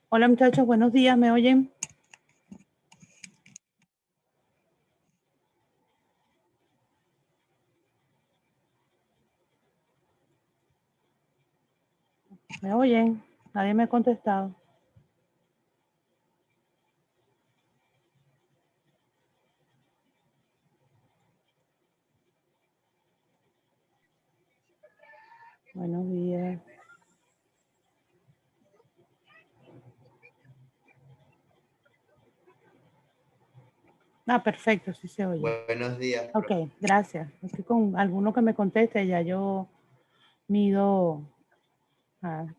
Hola muchachos, buenos días, ¿me oyen? ¿Me oyen? Nadie me ha contestado. Buenos días. Perfecto, sí se oye. Buenos días. Ok, gracias. Estoy con alguno que me conteste, ya yo mido.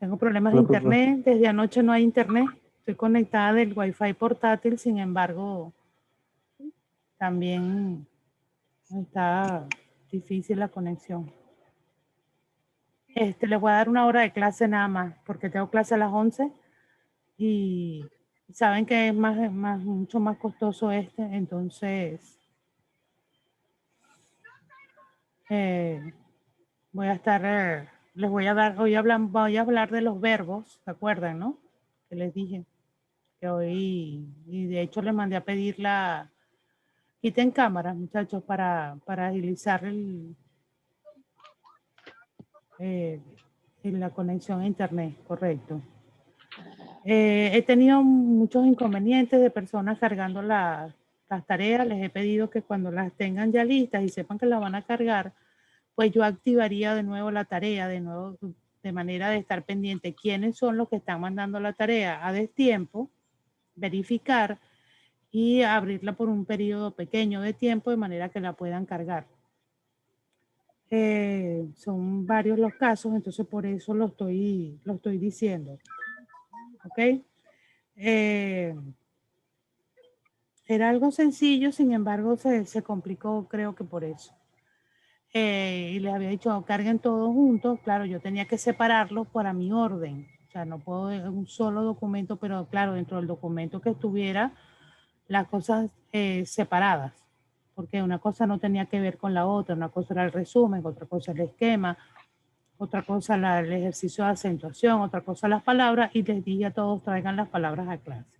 Tengo problemas de internet, desde anoche no hay internet. Estoy conectada del Wi-Fi portátil, sin embargo, también está difícil la conexión. Les voy a dar una hora de clase nada más, porque tengo clase a las 11 y saben que es mucho más costoso entonces voy a estar, les voy a dar, voy a hablar de los verbos, ¿se acuerdan, no? Que les dije que hoy, y de hecho les mandé a pedir quiten cámaras, muchachos, para agilizar la conexión a internet, correcto. He tenido muchos inconvenientes de personas cargando las tareas. Les he pedido que cuando las tengan ya listas y sepan que las van a cargar, pues yo activaría de nuevo la tarea, de nuevo, de manera de estar pendiente quiénes son los que están mandando la tarea a destiempo, verificar y abrirla por un periodo pequeño de tiempo de manera que la puedan cargar. Son varios los casos, entonces por eso lo estoy diciendo. ¿Ok? Era algo sencillo, sin embargo se complicó, creo que por eso. Y les había dicho, carguen todos juntos. Claro, yo tenía que separarlos para mi orden. O sea, no puedo un solo documento, pero claro, dentro del documento que estuviera las cosas separadas, porque una cosa no tenía que ver con la otra. Una cosa era el resumen, otra cosa el esquema, otra cosa el ejercicio de acentuación, otra cosa las palabras, y les dije a todos traigan las palabras a clase.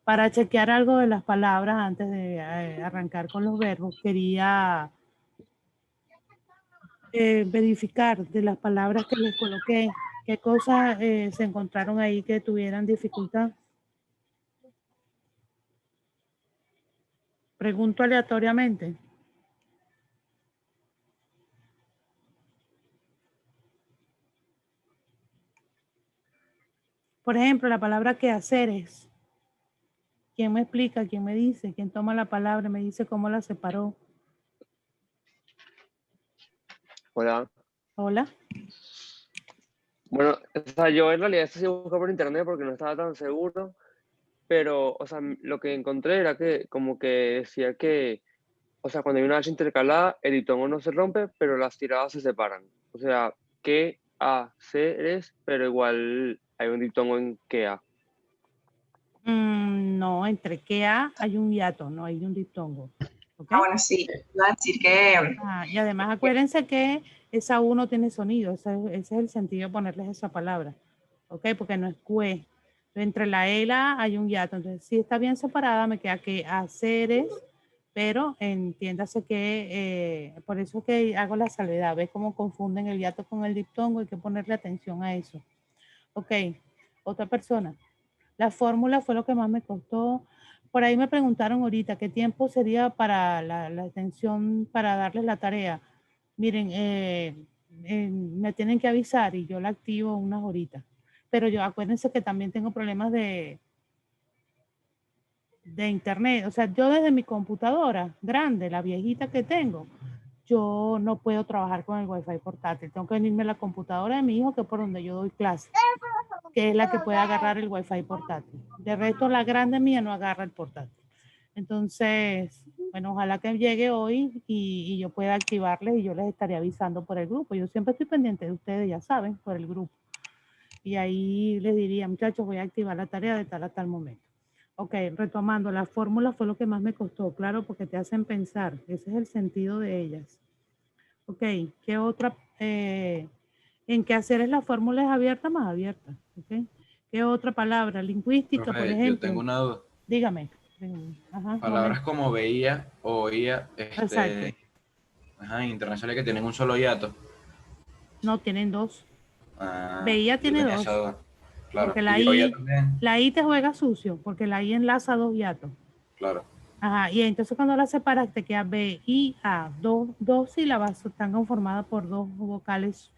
Para chequear algo de las palabras antes de arrancar con los verbos, quería verificar de las palabras que les coloqué, qué cosas se encontraron ahí que tuvieran dificultad. Pregunto aleatoriamente. Por ejemplo, la palabra quehaceres. ¿Quién me explica? ¿Quién me dice? ¿Quién toma la palabra y me dice cómo la separó? Hola. Hola. Bueno, o sea, yo en realidad esto sí busqué por internet porque no estaba tan seguro, pero, o sea, lo que encontré era que como que decía que, o sea, cuando hay una H intercalada, el diptongo no se rompe, pero las tiradas se separan. O sea, que a, seres, pero igual hay un diptongo en que a. No, entre que a hay un hiato, no hay un diptongo. ¿Okay? Bueno, sí, iba a decir que... Y además acuérdense que esa U no tiene sonido, ese es el sentido de ponerles esa palabra, ¿ok? Porque no es cue. Entre la E y la A hay un hiato, entonces si está bien separada me queda que haceres, pero entiéndase que, por eso es que hago la salvedad, ¿ves cómo confunden el hiato con el diptongo? Hay que ponerle atención a eso. Ok, otra persona. La fórmula fue lo que más me costó. Por ahí me preguntaron ahorita qué tiempo sería para la atención para darles la tarea. Miren, me tienen que avisar y yo la activo unas horitas. Pero yo acuérdense que también tengo problemas de internet. O sea, yo desde mi computadora grande, la viejita que tengo, yo no puedo trabajar con el Wi-Fi portátil. Tengo que venirme a la computadora de mi hijo, que es por donde yo doy clases, que es la que puede agarrar el Wi-Fi portátil. De resto, la grande mía no agarra el portátil. Entonces, bueno, ojalá que llegue hoy y yo pueda activarles y yo les estaré avisando por el grupo. Yo siempre estoy pendiente de ustedes, ya saben, por el grupo. Y ahí les diría, muchachos, voy a activar la tarea de tal a tal momento. Ok, retomando, la fórmula fue lo que más me costó, claro, porque te hacen pensar. Ese es el sentido de ellas. Ok, ¿qué otra En quehaceres la fórmula es abierta más abierta. ¿Ok? ¿Qué otra palabra? Lingüística, por Profe, yo ejemplo. tengo una duda. Dígame. Ajá, Palabras como veía o oía, exacto. internacionales que tienen un solo hiato. No, tienen dos. Ah, Veía yo tiene tenía esa dos. duda. Claro. Porque Y oía también. la I te juega sucio, porque la I enlaza dos hiatos. Claro. Ajá, y entonces cuando la separas te queda B, I, A. Dos sílabas están conformadas por dos vocales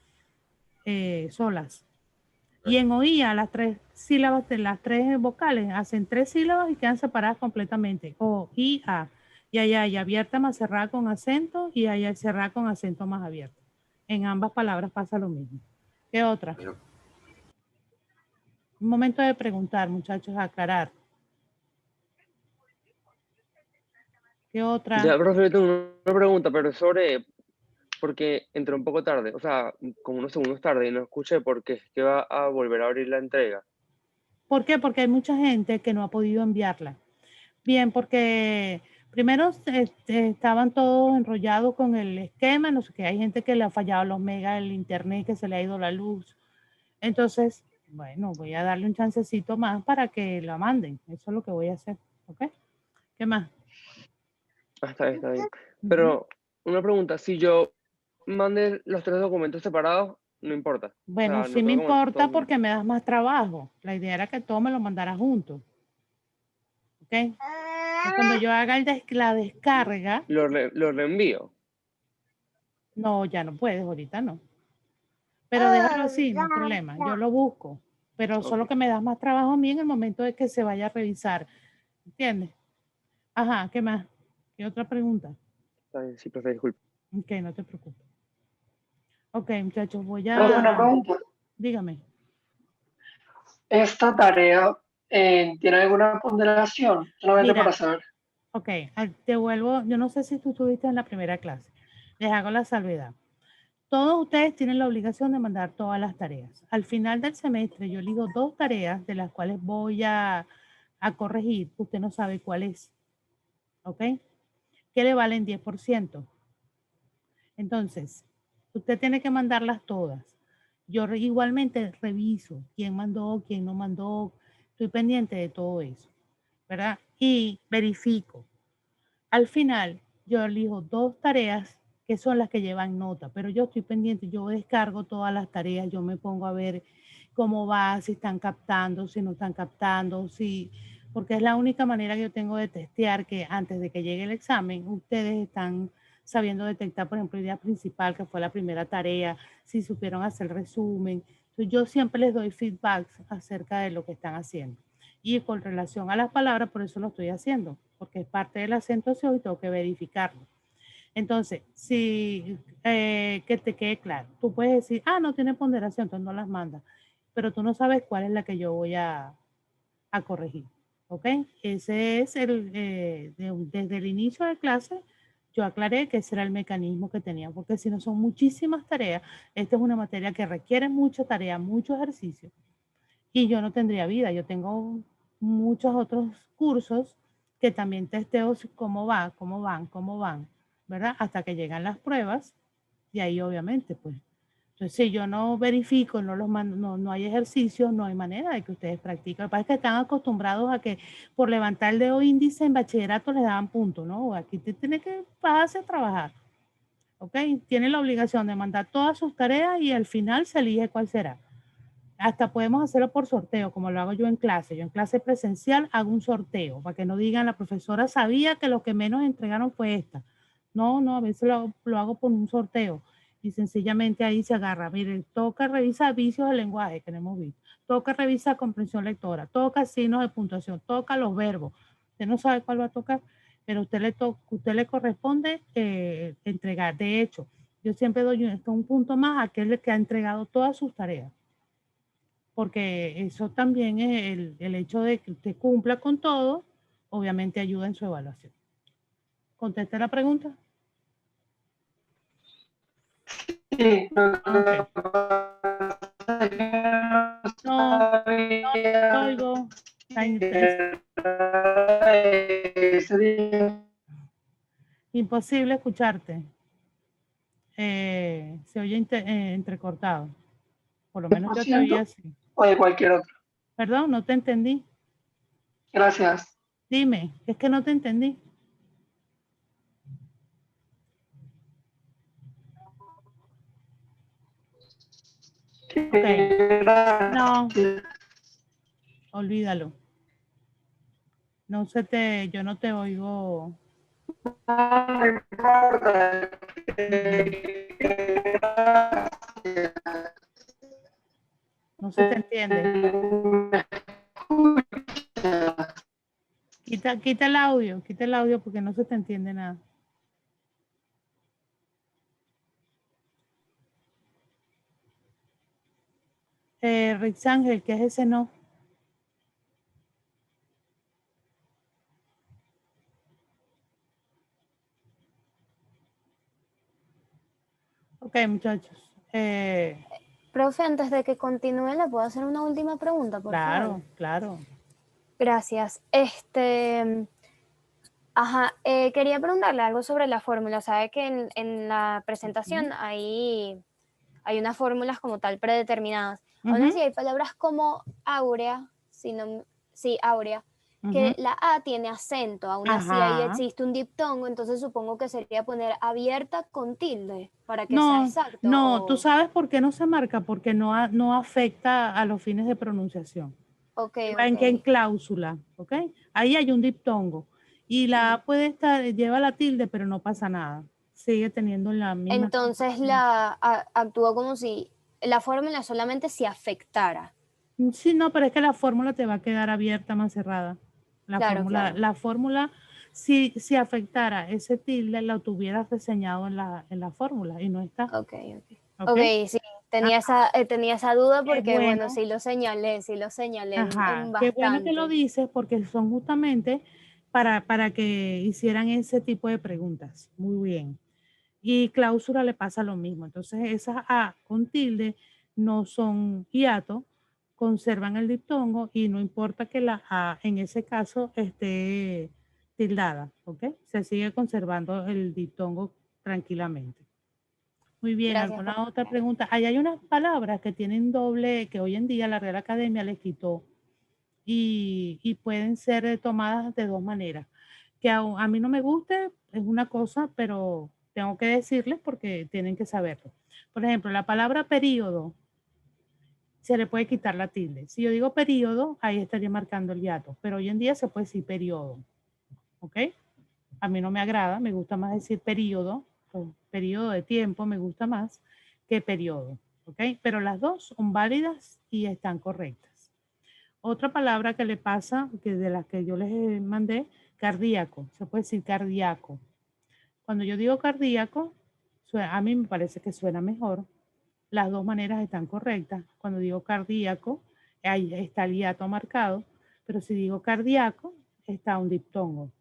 solas. Y en oía, las tres sílabas de las tres vocales hacen tres sílabas y quedan separadas completamente. O, I, A. Y allá hay abierta más cerrada con acento y allá hay cerrada con acento más abierto. En ambas palabras pasa lo mismo. ¿Qué otra? Pero, Un momento de preguntar, muchachos, aclarar. ¿Qué otra? Ya, profe, yo tengo una pregunta, pero es sobre, porque entré un poco tarde, o sea, como unos segundos tarde y no escuché por qué es que va a volver a abrir la entrega. ¿Por qué? Porque hay mucha gente que no ha podido enviarla. Bien, porque primero estaban todos enrollados con el esquema, no sé qué, hay gente que le ha fallado los megas, el internet, que se le ha ido la luz. Entonces, bueno, voy a darle un chancecito más para que la manden. Eso es lo que voy a hacer. ¿Ok? ¿Qué más? Ah, está bien, está bien. Pero una pregunta, si yo mande los tres documentos separados, no importa. O Bueno, sea, sí no me tengo que mandar importa todo junto. porque me das más trabajo. La idea era que todo me lo mandara junto. ¿Ok? Entonces, cuando yo haga la descarga, Lo reenvío. no, ya no puedes, ahorita no. Pero déjalo así, no hay problema. Yo lo busco. Pero solo Ok, que me das más trabajo a mí en el momento de que se vaya a revisar. ¿Entiendes? Ajá, ¿qué más? ¿Qué otra pregunta? está bien, sí, profe, disculpe. Ok, no te preocupes. Ok, muchachos, voy Profe, una a... pregunta. Dígame. ¿Esta tarea tiene alguna ponderación? Solamente para Mira, saber. ok, te vuelvo... Yo no sé si tú estuviste en la primera clase. Les hago la salvedad. Todos ustedes tienen la obligación de mandar todas las tareas. Al final del semestre yo elijo 2 tareas de las cuales voy a corregir. Usted no sabe cuál es. ¿Ok? Que le valen 10%. Entonces, usted tiene que mandarlas todas. Yo igualmente reviso quién mandó, quién no mandó. Estoy pendiente de todo eso, ¿verdad? Y verifico. Al final, yo elijo 2 tareas que son las que llevan nota, pero yo estoy pendiente, yo descargo todas las tareas, yo me pongo a ver cómo va, si están captando, si no están captando, si, porque es la única manera que yo tengo de testear que antes de que llegue el examen, ustedes están sabiendo detectar, por ejemplo, idea principal, que fue la primera tarea, si supieron hacer resumen. Entonces, yo siempre les doy feedback acerca de lo que están haciendo. Y con relación a las palabras, por eso lo estoy haciendo, porque es parte del acentuación y tengo que verificarlo. Entonces, si que te quede claro, tú puedes decir, ah, no tiene ponderación, entonces no las mandas, pero tú no sabes cuál es la que yo voy a corregir. ¿Ok? Ese es desde el inicio de clase, yo aclaré que ese era el mecanismo que tenía, porque si no son muchísimas tareas, esta es una materia que requiere mucha tarea, mucho ejercicio, y yo no tendría vida. Yo tengo muchos otros cursos que también testeo cómo va, cómo van, ¿verdad? Hasta que llegan las pruebas y ahí obviamente, pues. Entonces, si yo no verifico, no los mando, no hay ejercicios, no hay manera de que ustedes practiquen. Lo que pasa es que están acostumbrados a que por levantar el dedo índice en bachillerato les daban puntos, ¿no? Aquí te tiene que pasarse a trabajar, ¿ok? Tienen la obligación de mandar todas sus tareas y al final se elige cuál será. Hasta podemos hacerlo por sorteo, como lo hago yo en clase. Yo en clase presencial hago un sorteo, para que no digan, la profesora sabía que lo que menos entregaron fue esta. No, no, a veces lo hago por un sorteo. Y sencillamente ahí se agarra. Miren, toca revisar vicios del lenguaje que no hemos visto. Toca revisar comprensión lectora. Toca signos de puntuación. Toca los verbos. Usted no sabe cuál va a tocar, pero usted le corresponde entregar. De hecho, yo siempre doy un punto más a aquel que ha entregado todas sus tareas, porque eso también es el hecho de que usted cumpla con todo, obviamente ayuda en su evaluación. ¿Contesté la pregunta? Sí, Ok. No, te oigo. ese día. Imposible escucharte. Se oye entrecortado. Por lo menos yo te oí así. o de cualquier otro. Perdón, no te entendí. Gracias. Dime, es que no te entendí. Ok. No, olvídalo. No se te, yo no te oigo. No importa. No se te entiende. Quita el audio porque no se te entiende nada. Rix Ángel, ¿qué es ese no? Ok, muchachos. Profe, antes de que continúe, ¿le puedo hacer una última pregunta, por favor? Claro. Gracias. Quería preguntarle algo sobre la fórmula. Sabe que en la presentación hay unas fórmulas como tal predeterminadas. Aún así, hay palabras como áurea, áurea, que la A tiene acento. Aún así, ahí existe un diptongo, entonces supongo que sería poner abierta con tilde para que sea exacto. No, ¿tú sabes por qué no se marca? Porque no afecta a los fines de pronunciación. En cláusula, ¿ok? Ahí hay un diptongo. Y la A puede estar, lleva la tilde, pero no pasa nada. Sigue teniendo la misma. Entonces actuó como si la fórmula solamente se afectara. Sí, no, pero es que la fórmula te va a quedar abierta más cerrada. La fórmula, si afectara ese tilde, la tuvieras reseñado en la fórmula y no está. Ok, sí, tenía esa duda porque, bueno, sí lo señalé en bastante. Qué bueno que lo dices porque son justamente para que hicieran ese tipo de preguntas. Muy bien. Y cláusula le pasa lo mismo. Entonces, esas A con tilde no son hiato, conservan el diptongo y no importa que la A en ese caso esté tildada, ¿ok? Se sigue conservando el diptongo tranquilamente. Muy bien, Gracias. ¿alguna otra pregunta? Ahí hay unas palabras que tienen doble, que hoy en día la Real Academia les quitó y pueden ser tomadas de dos maneras. Que a mí no me guste, es una cosa, pero tengo que decirles porque tienen que saberlo. Por ejemplo, la palabra periodo, se le puede quitar la tilde. Si yo digo periodo, ahí estaría marcando el hiato, pero hoy en día se puede decir periodo. ¿Ok? A mí no me agrada, me gusta más decir periodo, periodo de tiempo me gusta más que periodo. ¿Ok? Pero las dos son válidas y están correctas. Otra palabra que le pasa, que de las que yo les mandé, cardíaco. Se puede decir cardíaco. Cuando yo digo cardíaco, a mí me parece que suena mejor. Las dos maneras están correctas. Cuando digo cardíaco, ahí está el hiato marcado, pero si digo cardíaco, está un diptongo.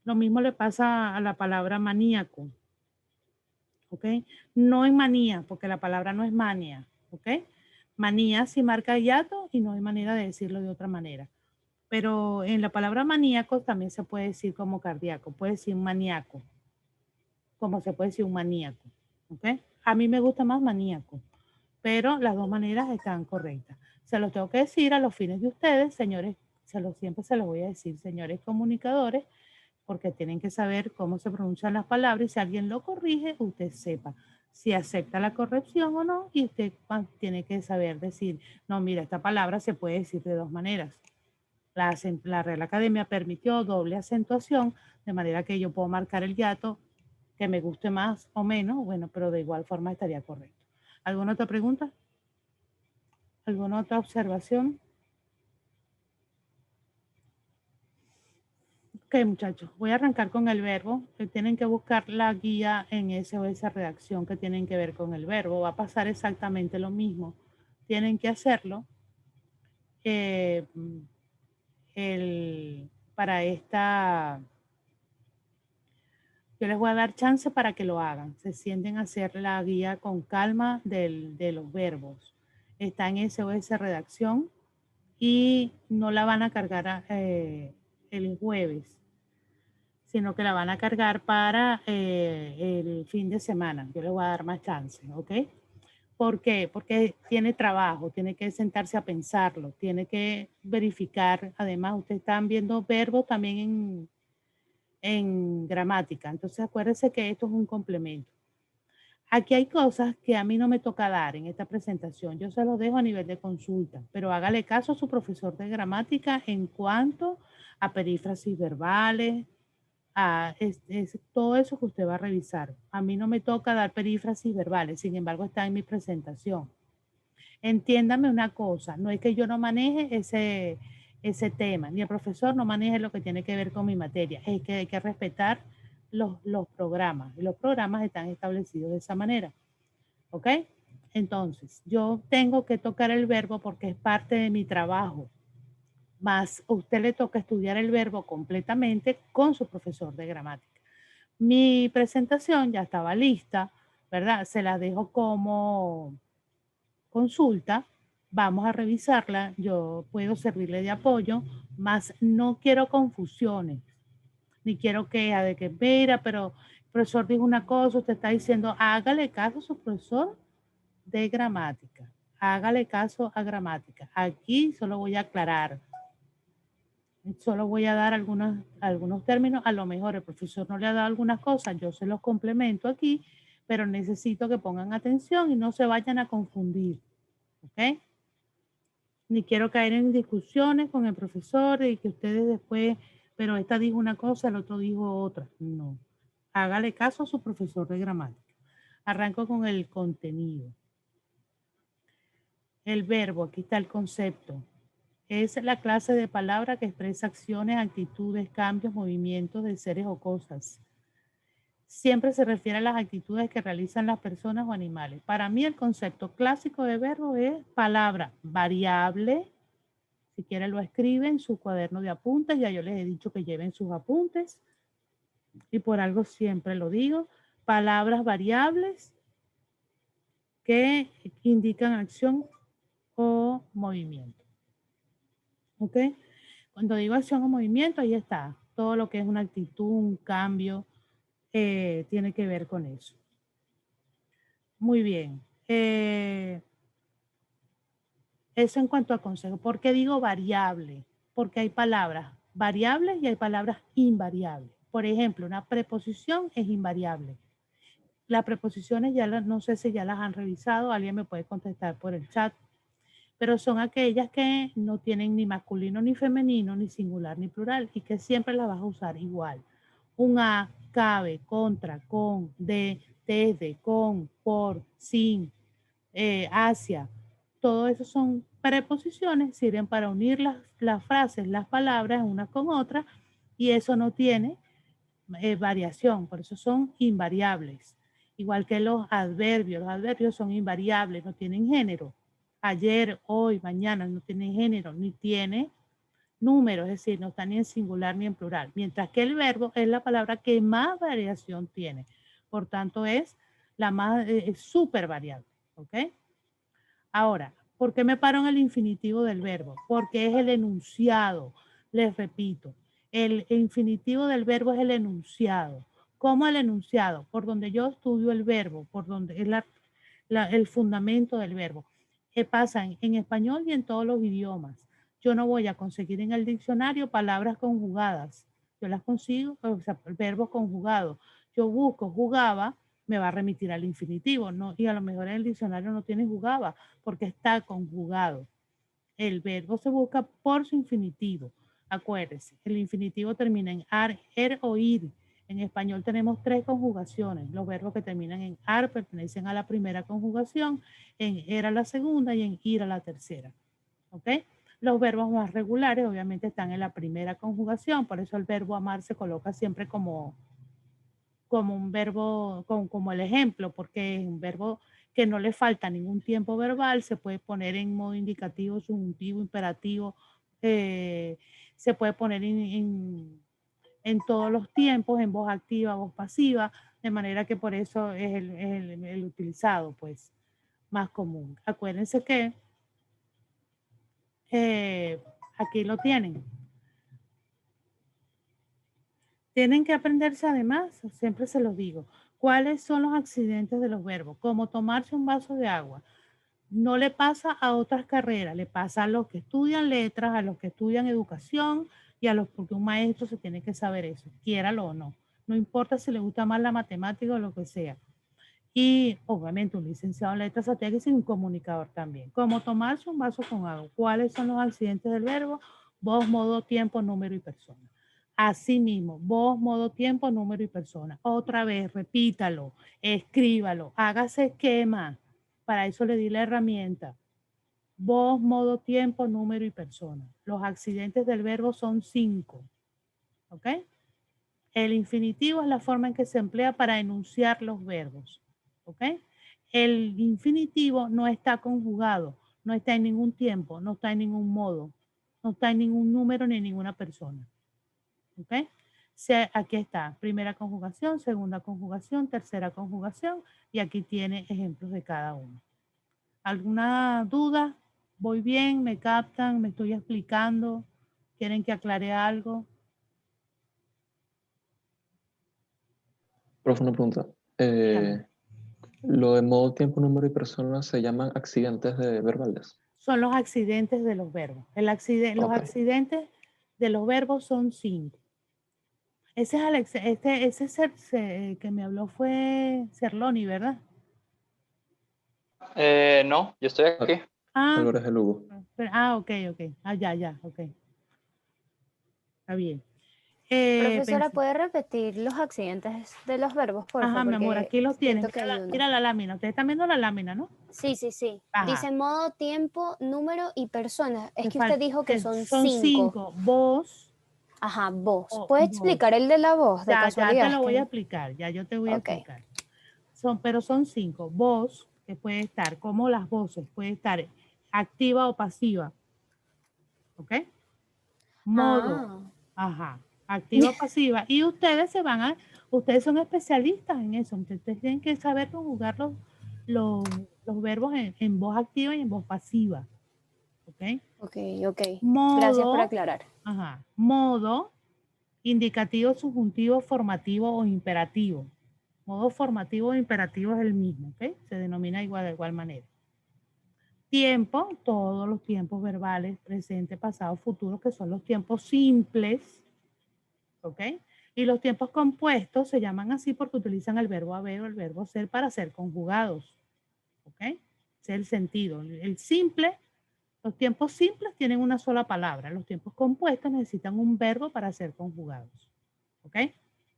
Lo mismo le pasa a la palabra maníaco. ¿Ok? No en manía, porque la palabra no es mania. ¿Ok? Manía sí marca hiato y no hay manera de decirlo de otra manera. Pero en la palabra maníaco también se puede decir como cardíaco. Puede decir maníaco, como se puede decir un maníaco. ¿Ok? A mí me gusta más maníaco, pero las dos maneras están correctas. Se los tengo que decir a los fines de ustedes, señores, siempre se los voy a decir, señores comunicadores, porque tienen que saber cómo se pronuncian las palabras y si alguien lo corrige, usted sepa si acepta la corrección o no y usted tiene que saber decir, no, mira, esta palabra se puede decir de dos maneras. La Real Academia permitió doble acentuación, de manera que yo puedo marcar el hiato que me guste más o menos, bueno, pero de igual forma estaría correcto. ¿Alguna otra pregunta? ¿Alguna otra observación? Ok, muchachos, voy a arrancar con el verbo. Tienen que buscar la guía en SOS Redacción que tienen que ver con el verbo. Va a pasar exactamente lo mismo. Tienen que hacerlo para esta... Yo les voy a dar chance para que lo hagan. Se sienten a hacer la guía con calma de los verbos. Está en SOS Redacción y no la van a cargar el jueves, sino que la van a cargar para el fin de semana. Yo les voy a dar más chance, ¿ok? ¿Por qué? Porque tiene trabajo, tiene que sentarse a pensarlo, tiene que verificar. Además, ustedes están viendo verbos también en gramática. Entonces, acuérdense que esto es un complemento. Aquí hay cosas que a mí no me toca dar en esta presentación. Yo se los dejo a nivel de consulta, pero hágale caso a su profesor de gramática en cuanto a perífrasis verbales, es todo eso que usted va a revisar. A mí no me toca dar perífrasis verbales, sin embargo está en mi presentación. Entiéndame una cosa, no es que yo no maneje ese tema, ni el profesor no maneje lo que tiene que ver con mi materia, es que hay que respetar los programas, y los programas están establecidos de esa manera, ¿ok? Entonces, yo tengo que tocar el verbo porque es parte de mi trabajo, más a usted le toca estudiar el verbo completamente con su profesor de gramática. Mi presentación ya estaba lista, ¿verdad? Se la dejo como consulta, vamos a revisarla, yo puedo servirle de apoyo, más no quiero confusiones, ni quiero queja de que, mira, pero el profesor dijo una cosa, usted está diciendo, hágale caso a su profesor de gramática, hágale caso a gramática. Aquí solo voy a aclarar, solo voy a dar algunos términos, a lo mejor el profesor no le ha dado algunas cosas, yo se los complemento aquí, pero necesito que pongan atención y no se vayan a confundir, ¿ok? Ni quiero caer en discusiones con el profesor y que ustedes después, pero esta dijo una cosa, el otro dijo otra. No, hágale caso a su profesor de gramática. Arranco con el contenido. El verbo, aquí está el concepto. Es la clase de palabra que expresa acciones, actitudes, cambios, movimientos de seres o cosas. Siempre se refiere a las actitudes que realizan las personas o animales. Para mí el concepto clásico de verbo es palabra variable. Si quieren lo escriben en su cuaderno de apuntes. Ya yo les he dicho que lleven sus apuntes. Y por algo siempre lo digo. Palabras variables que indican acción o movimiento. ¿Ok? Cuando digo acción o movimiento, ahí está. Todo lo que es una actitud, un cambio, tiene que ver con eso. Muy bien. Eso en cuanto a consejo. ¿Por qué digo variable? Porque hay palabras variables y hay palabras invariables. Por ejemplo, una preposición es invariable. Las preposiciones ya no sé si ya las han revisado, alguien me puede contestar por el chat, pero son aquellas que no tienen ni masculino ni femenino, ni singular ni plural, y que siempre las vas a usar igual. Un a, cabe, contra, con, de, desde, con, por, sin, hacia. Todo eso son preposiciones, sirven para unir las frases, las palabras unas con otras, y eso no tiene variación, por eso son invariables. Igual que los adverbios son invariables, no tienen género. Ayer, hoy, mañana no tienen género, ni tiene número, es decir, no está ni en singular ni en plural. Mientras que el verbo es la palabra que más variación tiene. Por tanto, es la más súper variable. ¿Ok? Ahora, ¿por qué me paro en el infinitivo del verbo? Porque es el enunciado. Les repito, el infinitivo del verbo es el enunciado. ¿Cómo el enunciado? Por donde yo estudio el verbo, por donde es el fundamento del verbo. ¿Qué pasa en español y en todos los idiomas? Yo no voy a conseguir en el diccionario palabras conjugadas. Yo las consigo, o sea, verbos conjugados. Yo busco jugaba, me va a remitir al infinitivo, ¿no? Y a lo mejor en el diccionario no tiene jugaba porque está conjugado. El verbo se busca por su infinitivo. Acuérdense, el infinitivo termina en ar, er o ir. En español tenemos 3 conjugaciones. Los verbos que terminan en ar pertenecen a la primera conjugación, en er a la segunda y en ir a la tercera. ¿Ok? Los verbos más regulares obviamente están en la primera conjugación, por eso el verbo amar se coloca siempre como un verbo, como el ejemplo, porque es un verbo que no le falta ningún tiempo verbal, se puede poner en modo indicativo, subjuntivo, imperativo, se puede poner en todos los tiempos, en voz activa, voz pasiva, de manera que por eso es el utilizado, pues, más común. Acuérdense que aquí lo tienen. Tienen que aprenderse además, siempre se los digo, ¿Cuáles son los accidentes de los verbos? Como tomarse un vaso de agua. No le pasa a otras carreras, le pasa a los que estudian letras, a los que estudian educación y a los, porque un maestro se tiene que saber eso, quiéralo o no. No importa si le gusta más la matemática o lo que sea. Y obviamente un licenciado en letras tiene que ser un comunicador también. Como tomarse un vaso con agua. ¿Cuáles son los accidentes del verbo? Voz, modo, tiempo, número y persona. Asimismo, voz, modo, tiempo, número y persona. Otra vez, repítalo, escríbalo, hágase esquema. Para eso le di la herramienta. Voz, modo, tiempo, número y persona. Los accidentes del verbo son 5. ¿Ok? El infinitivo es la forma en que se emplea para enunciar los verbos. ¿Ok? El infinitivo no está conjugado, no está en ningún tiempo, no está en ningún modo, no está en ningún número ni en ninguna persona. ¿Ok? Aquí está, primera conjugación, segunda conjugación, tercera conjugación y aquí tiene ejemplos de cada uno. ¿Alguna duda? ¿Voy bien? ¿Me captan? ¿Me estoy explicando? ¿Quieren que aclare algo? Profe, una pregunta. Dígame. Lo de modo, tiempo, número y persona se llaman accidentes verbales. Son los accidentes de los verbos. Los Ok. accidentes de los verbos son 5. Ese es Alex, ese que me habló fue Cerloni, ¿verdad? No, yo estoy aquí. Álvarez de Lugo. Ok. Ya, ok. Está bien. Profesora, ¿puede repetir los accidentes de los verbos, por favor? Ajá, mi amor, aquí los tienes. Mira la lámina. Ustedes están viendo la lámina, ¿no? Sí. Ajá. Dice modo, tiempo, número y persona. Es que usted dijo que son 5. Son 5. Voz. Ajá, voz. ¿Puede explicar el de la voz, de casualidad? Ya te lo voy a explicar. Ya yo te voy a explicar. Pero son 5. Voz, que puede estar, como las voces, puede estar activa o pasiva. ¿Ok? Modo. Ajá. Activa o pasiva. Y ustedes ustedes son especialistas en eso. Ustedes tienen que saber conjugar los verbos en voz activa y en voz pasiva. ¿Ok? Ok. Modo, gracias por aclarar. Ajá. Modo, indicativo, subjuntivo, formativo o imperativo. Modo formativo o imperativo es el mismo, ¿ok? Se denomina de igual manera. Tiempo, todos los tiempos verbales, presente, pasado, futuro, que son los tiempos simples, ¿ok? Y los tiempos compuestos se llaman así porque utilizan el verbo haber o el verbo ser para ser conjugados, ¿ok? Ese es el sentido. El simple, los tiempos simples tienen una sola palabra. Los tiempos compuestos necesitan un verbo para ser conjugados, ¿ok?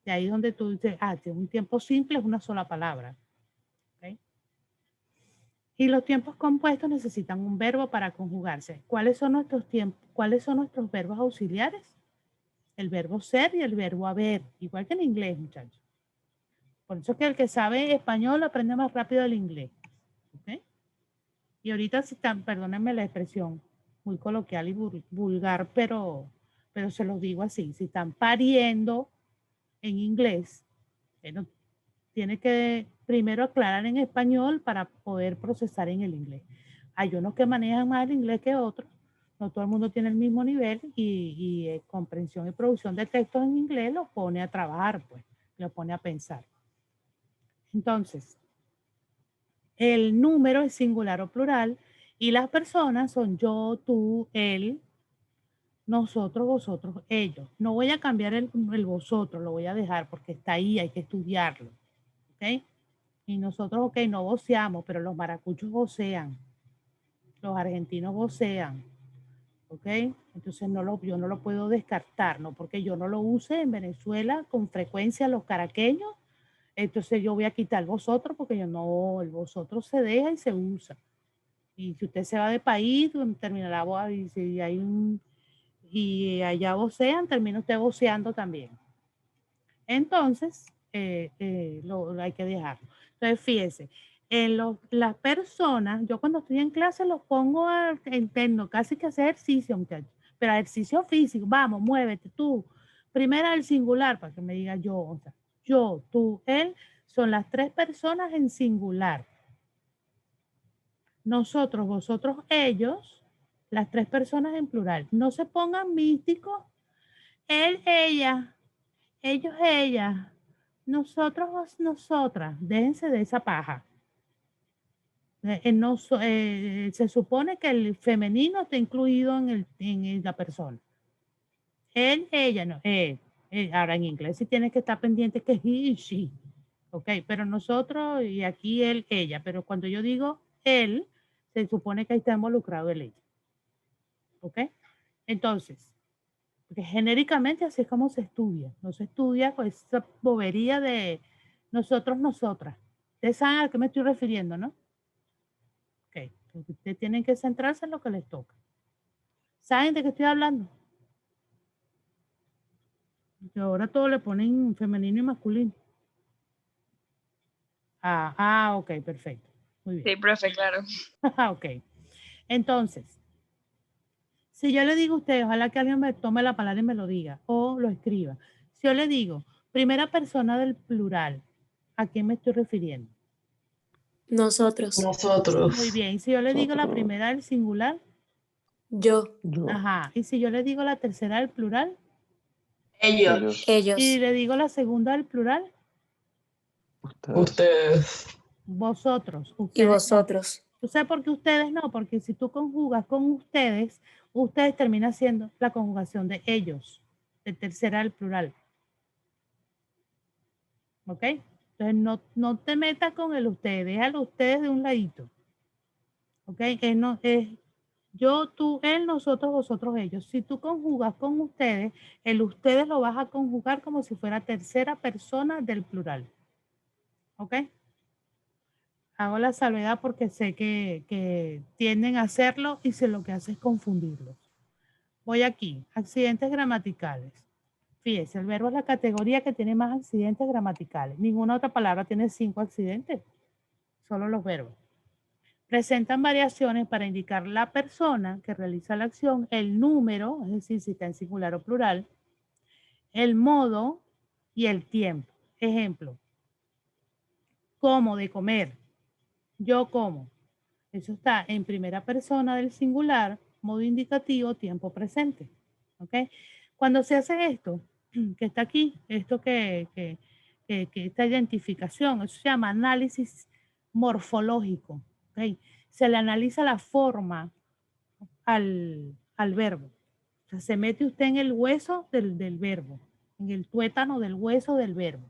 De ahí donde tú dices, un tiempo simple es una sola palabra. ¿Okay? Y los tiempos compuestos necesitan un verbo para conjugarse. ¿Cuáles son nuestros verbos auxiliares? El verbo ser y el verbo haber, igual que en inglés, muchachos. Por eso es que el que sabe español aprende más rápido el inglés. ¿Okay? Y ahorita si están, perdónenme la expresión, muy coloquial y vulgar, pero se los digo así, si están pariendo en inglés, bueno, tiene que primero aclarar en español para poder procesar en el inglés. Hay unos que manejan más el inglés que otros. No todo el mundo tiene el mismo nivel y comprensión y producción de textos en inglés los pone a trabajar, pues, los pone a pensar. Entonces, el número es singular o plural y las personas son yo, tú, él, nosotros, vosotros, ellos. No voy a cambiar el vosotros, lo voy a dejar porque está ahí, hay que estudiarlo. ¿Ok? Y nosotros, ok, no voceamos, pero los maracuchos vocean. Los argentinos vocean. ¿Ok? Entonces yo no lo puedo descartar, ¿no? Porque yo no lo use en Venezuela con frecuencia los caraqueños. Entonces yo voy a quitar el vosotros porque el vosotros se deja y se usa. Y si usted se va de país, terminará, y allá vocean, termina usted voceando también. Entonces, hay que dejarlo. Entonces, fíjese, las personas, yo cuando estoy en clase los pongo interno, casi que hacer ejercicio, muchachos, pero ejercicio físico, vamos, muévete tú. Primero el singular, para que me diga yo, o sea, yo, tú, él, son las 3 personas en singular. Nosotros, vosotros, ellos, las 3 personas en plural. No se pongan místicos. Él, ella, ellos, ella. Nosotros, nosotras, déjense de esa paja. Se supone que el femenino está incluido en la persona. Él, ella, no, él. Ahora en inglés sí tienes que estar pendiente que he y she. Ok, pero nosotros, y aquí él, ella, pero cuando yo digo él, se supone que ahí está involucrado el ella. Ok, entonces, porque genéricamente así es como se estudia. No se estudia con esa bobería de nosotros, nosotras. Ustedes saben a qué me estoy refiriendo, ¿no? Ok, porque ustedes tienen que centrarse en lo que les toca. ¿Saben de qué estoy hablando? Que ahora todo le ponen femenino y masculino. Ok, perfecto. Muy bien. Sí, profe, claro. Ok. Entonces, si yo le digo a usted, ojalá que alguien me tome la palabra y me lo diga o lo escriba. Si yo le digo, primera persona del plural, ¿a quién me estoy refiriendo? Nosotros. Nosotros. Muy bien. Si yo le digo la primera del singular, Yo. Yo. ajá. Y si yo le digo la tercera del plural, Ellos. Ellos. y le digo la segunda del plural, Ustedes. Ustedes. vosotros. Y Ustedes no. vosotros. ¿Tú sabes por qué ustedes no? Porque si tú conjugas con ustedes, ustedes termina siendo la conjugación de ellos, de tercera del plural. ¿Ok? Entonces no te metas con el ustedes, déjalo ustedes de un ladito. ¿Ok? Es yo, tú, él, nosotros, vosotros, ellos. Si tú conjugas con ustedes, el ustedes lo vas a conjugar como si fuera tercera persona del plural. ¿Ok? Hago la salvedad porque sé que tienden a hacerlo y lo que hace es confundirlos. Voy aquí, accidentes gramaticales. Fíjese, el verbo es la categoría que tiene más accidentes gramaticales. Ninguna otra palabra tiene 5 accidentes, solo los verbos. Presentan variaciones para indicar la persona que realiza la acción, el número, es decir, si está en singular o plural, el modo y el tiempo. Ejemplo, como de comer, yo como. Eso está en primera persona del singular, modo indicativo, tiempo presente. ¿Ok? Cuando se hace esto, que está aquí, esto que esta identificación, eso se llama análisis morfológico. ¿Ok? Se le analiza la forma al verbo. O sea, se mete usted en el hueso del verbo, en el tuétano del hueso del verbo.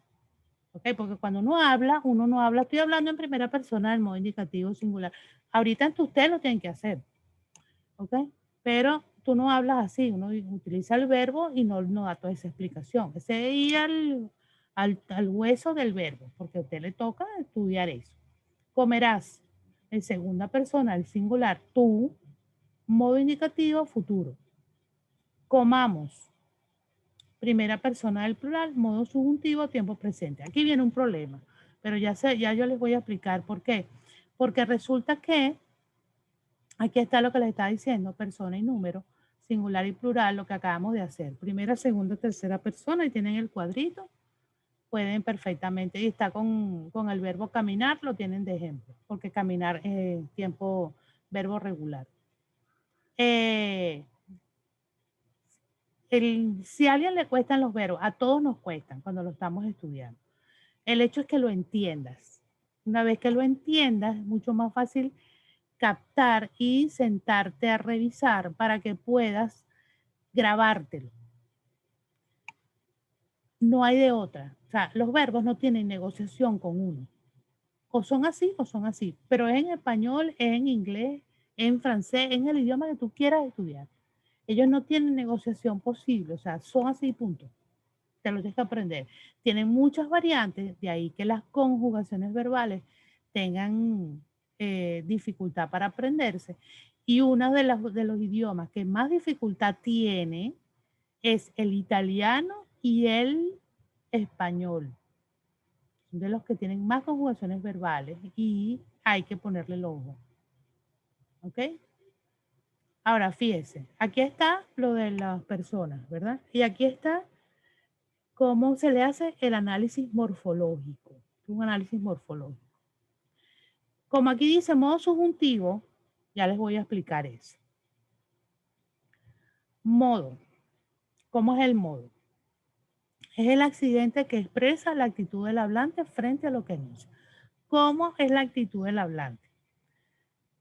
¿Ok? Porque cuando uno no habla, estoy hablando en primera persona del modo indicativo singular. Ahorita ustedes lo tienen que hacer. ¿Ok? Pero tú no hablas así, uno utiliza el verbo y no da toda esa explicación. Ese es ir al hueso del verbo, porque a usted le toca estudiar eso. Comerás, en segunda persona, el singular, tú, modo indicativo, futuro. Comamos, primera persona del plural, modo subjuntivo, tiempo presente. Aquí viene un problema, pero ya yo les voy a explicar por qué. Porque resulta que aquí está lo que les estaba diciendo, persona y número, singular y plural, lo que acabamos de hacer. Primera, segunda, tercera persona y tienen el cuadrito. Pueden perfectamente, y está con el verbo caminar, lo tienen de ejemplo, porque caminar es tiempo, verbo regular. Si a alguien le cuestan los verbos, a todos nos cuestan cuando lo estamos estudiando. El hecho es que lo entiendas. Una vez que lo entiendas, es mucho más fácil captar y sentarte a revisar para que puedas grabártelo. No hay de otra. O sea, los verbos no tienen negociación con uno. O son así o son así. Pero es en español, es en inglés, en francés, en el idioma que tú quieras estudiar. Ellos no tienen negociación posible. O sea, son así, punto. Te lo tienes que aprender. Tienen muchas variantes, de ahí que las conjugaciones verbales tengan dificultad para aprenderse. Y uno de los idiomas que más dificultad tiene es el italiano y el español. Son de los que tienen más conjugaciones verbales y hay que ponerle el ojo. ¿Ok? Ahora, fíjese, aquí está lo de las personas, ¿verdad? Y aquí está cómo se le hace el análisis morfológico. Un análisis morfológico. Como aquí dice modo subjuntivo, ya les voy a explicar eso. Modo. ¿Cómo es el modo? Es el accidente que expresa la actitud del hablante frente a lo que enuncia. ¿Cómo es la actitud del hablante?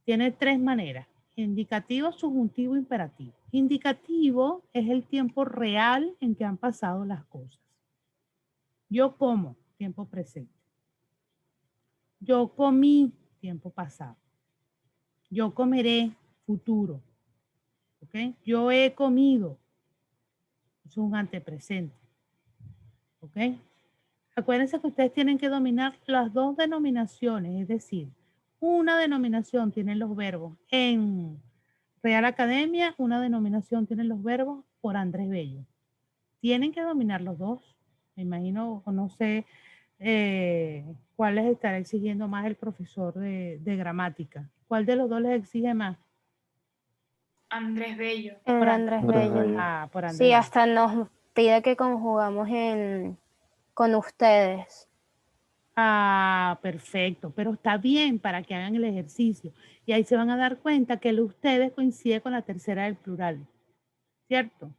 Tiene 3 maneras: indicativo, subjuntivo, imperativo. Indicativo es el tiempo real en que han pasado las cosas. Yo como, tiempo presente. Yo comí, tiempo pasado. Yo comeré, futuro. ¿Ok? Yo he comido, es un antepresente. ¿Ok? Acuérdense que ustedes tienen que dominar las 2 denominaciones, es decir, una denominación tiene los verbos en Real Academia, una denominación tiene los verbos por Andrés Bello. Tienen que dominar los 2. Me imagino, o no sé cuál les estará exigiendo más el profesor de gramática. ¿Cuál de los 2 les exige más? Andrés Bello. Por Andrés Andrés Bello. Bello. Ah, por Andrés Sí, Bello. hasta nos pide que conjugamos con ustedes. Ah, perfecto, pero está bien para que hagan el ejercicio. Y ahí se van a dar cuenta que el ustedes coincide con la tercera del plural, ¿cierto?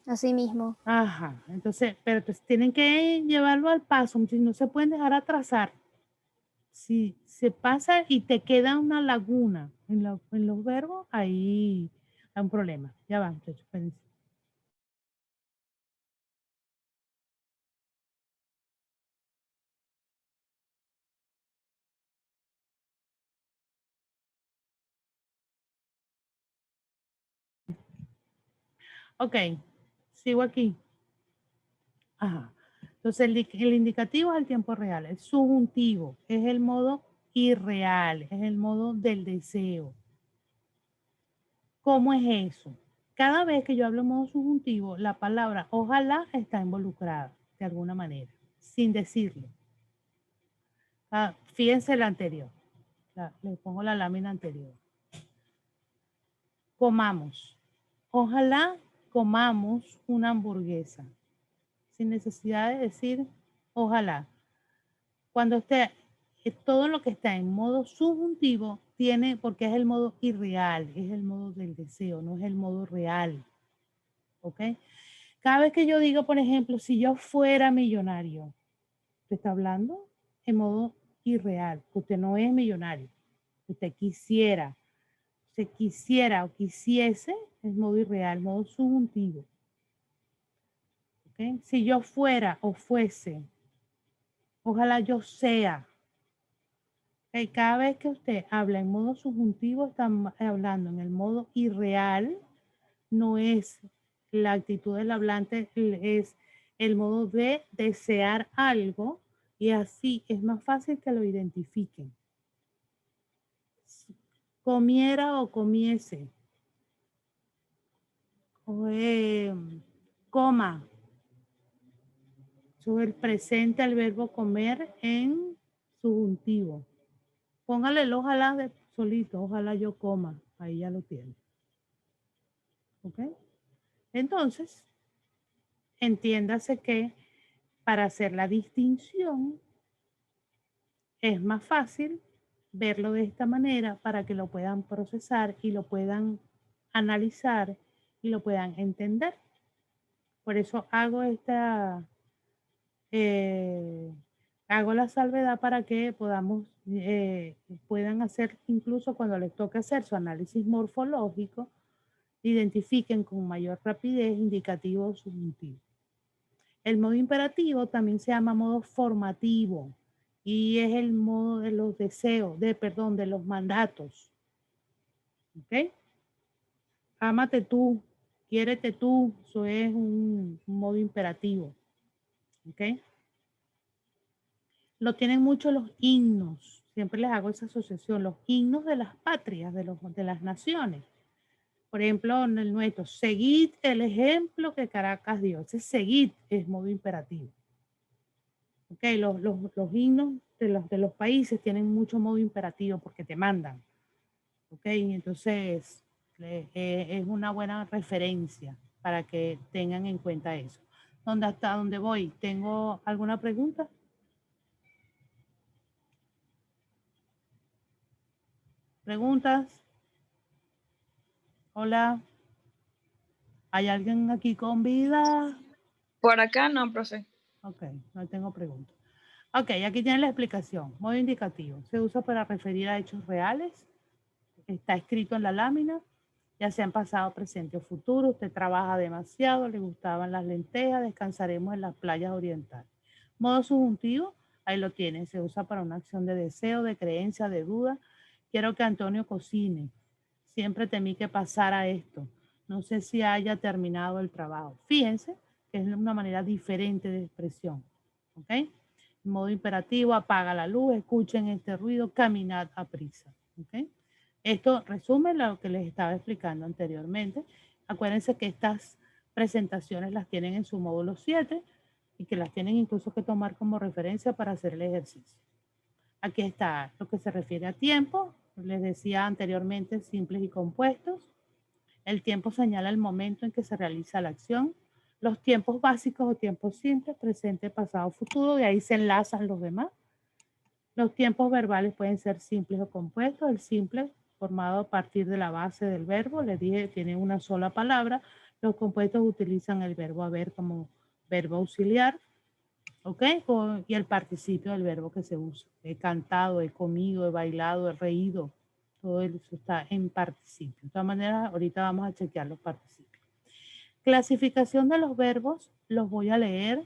Así mismo. Ajá, entonces, pero entonces tienen que llevarlo al paso, no se pueden dejar atrasar. Si se pasa y te queda una laguna en los verbos, ahí hay un problema. Ya va, muchachos, espérense. Ok, sigo aquí. Ajá. Entonces, el indicativo es el tiempo real. El subjuntivo es el modo irreal, es el modo del deseo. ¿Cómo es eso? Cada vez que yo hablo en modo subjuntivo, la palabra ojalá está involucrada de alguna manera, sin decirlo. Fíjense la anterior. Le pongo la lámina anterior. Comamos. Ojalá comamos una hamburguesa. Sin necesidad de decir ojalá. Cuando esté, todo lo que está en modo subjuntivo tiene, porque es el modo irreal, es el modo del deseo, no es el modo real. ¿Ok? Cada vez que yo digo, por ejemplo, si yo fuera millonario, usted está hablando en modo irreal. Usted no es millonario. Usted quisiera. Usted quisiera o quisiese es modo irreal, modo subjuntivo. ¿Ok? Si yo fuera o fuese, ojalá yo sea. ¿Ok? Cada vez que usted habla en modo subjuntivo, está hablando en el modo irreal. No es la actitud del hablante, es el modo de desear algo, y así es más fácil que lo identifiquen. Comiera o comiese. O, coma. Sobre el presente al verbo comer en subjuntivo. Póngale el ojalá de solito, ojalá yo coma. Ahí ya lo tiene. ¿Ok? Entonces, entiéndase que para hacer la distinción es más fácil verlo de esta manera para que lo puedan procesar y lo puedan analizar y lo puedan entender. Por eso hago hago la salvedad para que puedan hacer, incluso cuando les toque hacer su análisis morfológico, identifiquen con mayor rapidez indicativo o subjuntivo. El modo imperativo también se llama modo formativo y es el modo de los deseos, de los mandatos. ¿Ok? Ámate tú, quiérete tú, eso es un modo imperativo. ¿Ok? Lo tienen mucho los himnos. Siempre les hago esa asociación, los himnos de las patrias, de las naciones. Por ejemplo, en el nuestro, seguid el ejemplo que Caracas dio. Ese seguid es modo imperativo. ¿Ok? Los himnos de los países tienen mucho modo imperativo porque te mandan. ¿Ok? Entonces, es una buena referencia para que tengan en cuenta eso. ¿Hasta dónde voy? ¿Tengo alguna pregunta? ¿Preguntas? Hola. ¿Hay alguien aquí con vida? Por acá no, profe. Ok, no tengo preguntas. Ok, aquí tienen la explicación. Modo indicativo. Se usa para referir a hechos reales. Está escrito en la lámina, ya sean pasado, presente o futuro. Usted trabaja demasiado, le gustaban las lentejas, descansaremos en las playas orientales. Modo subjuntivo, ahí lo tienen. Se usa para una acción de deseo, de creencia, de duda. Quiero que Antonio cocine. Siempre temí que pasara esto. No sé si haya terminado el trabajo. Fíjense que es una manera diferente de expresión. ¿Ok? En modo imperativo, apaga la luz, escuchen este ruido, caminad a prisa. ¿Ok? Esto resume lo que les estaba explicando anteriormente. Acuérdense que estas presentaciones las tienen en su módulo 7 y que las tienen incluso que tomar como referencia para hacer el ejercicio. Aquí está lo que se refiere a tiempo. Les decía anteriormente, simples y compuestos. El tiempo señala el momento en que se realiza la acción. Los tiempos básicos o tiempos simples, presente, pasado, futuro, de ahí se enlazan los demás. Los tiempos verbales pueden ser simples o compuestos. El simple, formado a partir de la base del verbo, les dije, tiene una sola palabra. Los compuestos utilizan el verbo haber como verbo auxiliar, ¿ok? Y el participio del verbo que se usa. He cantado, he comido, he bailado, he reído. Todo eso está en participio. De todas maneras, ahorita vamos a chequear los participios. Clasificación de los verbos, los voy a leer.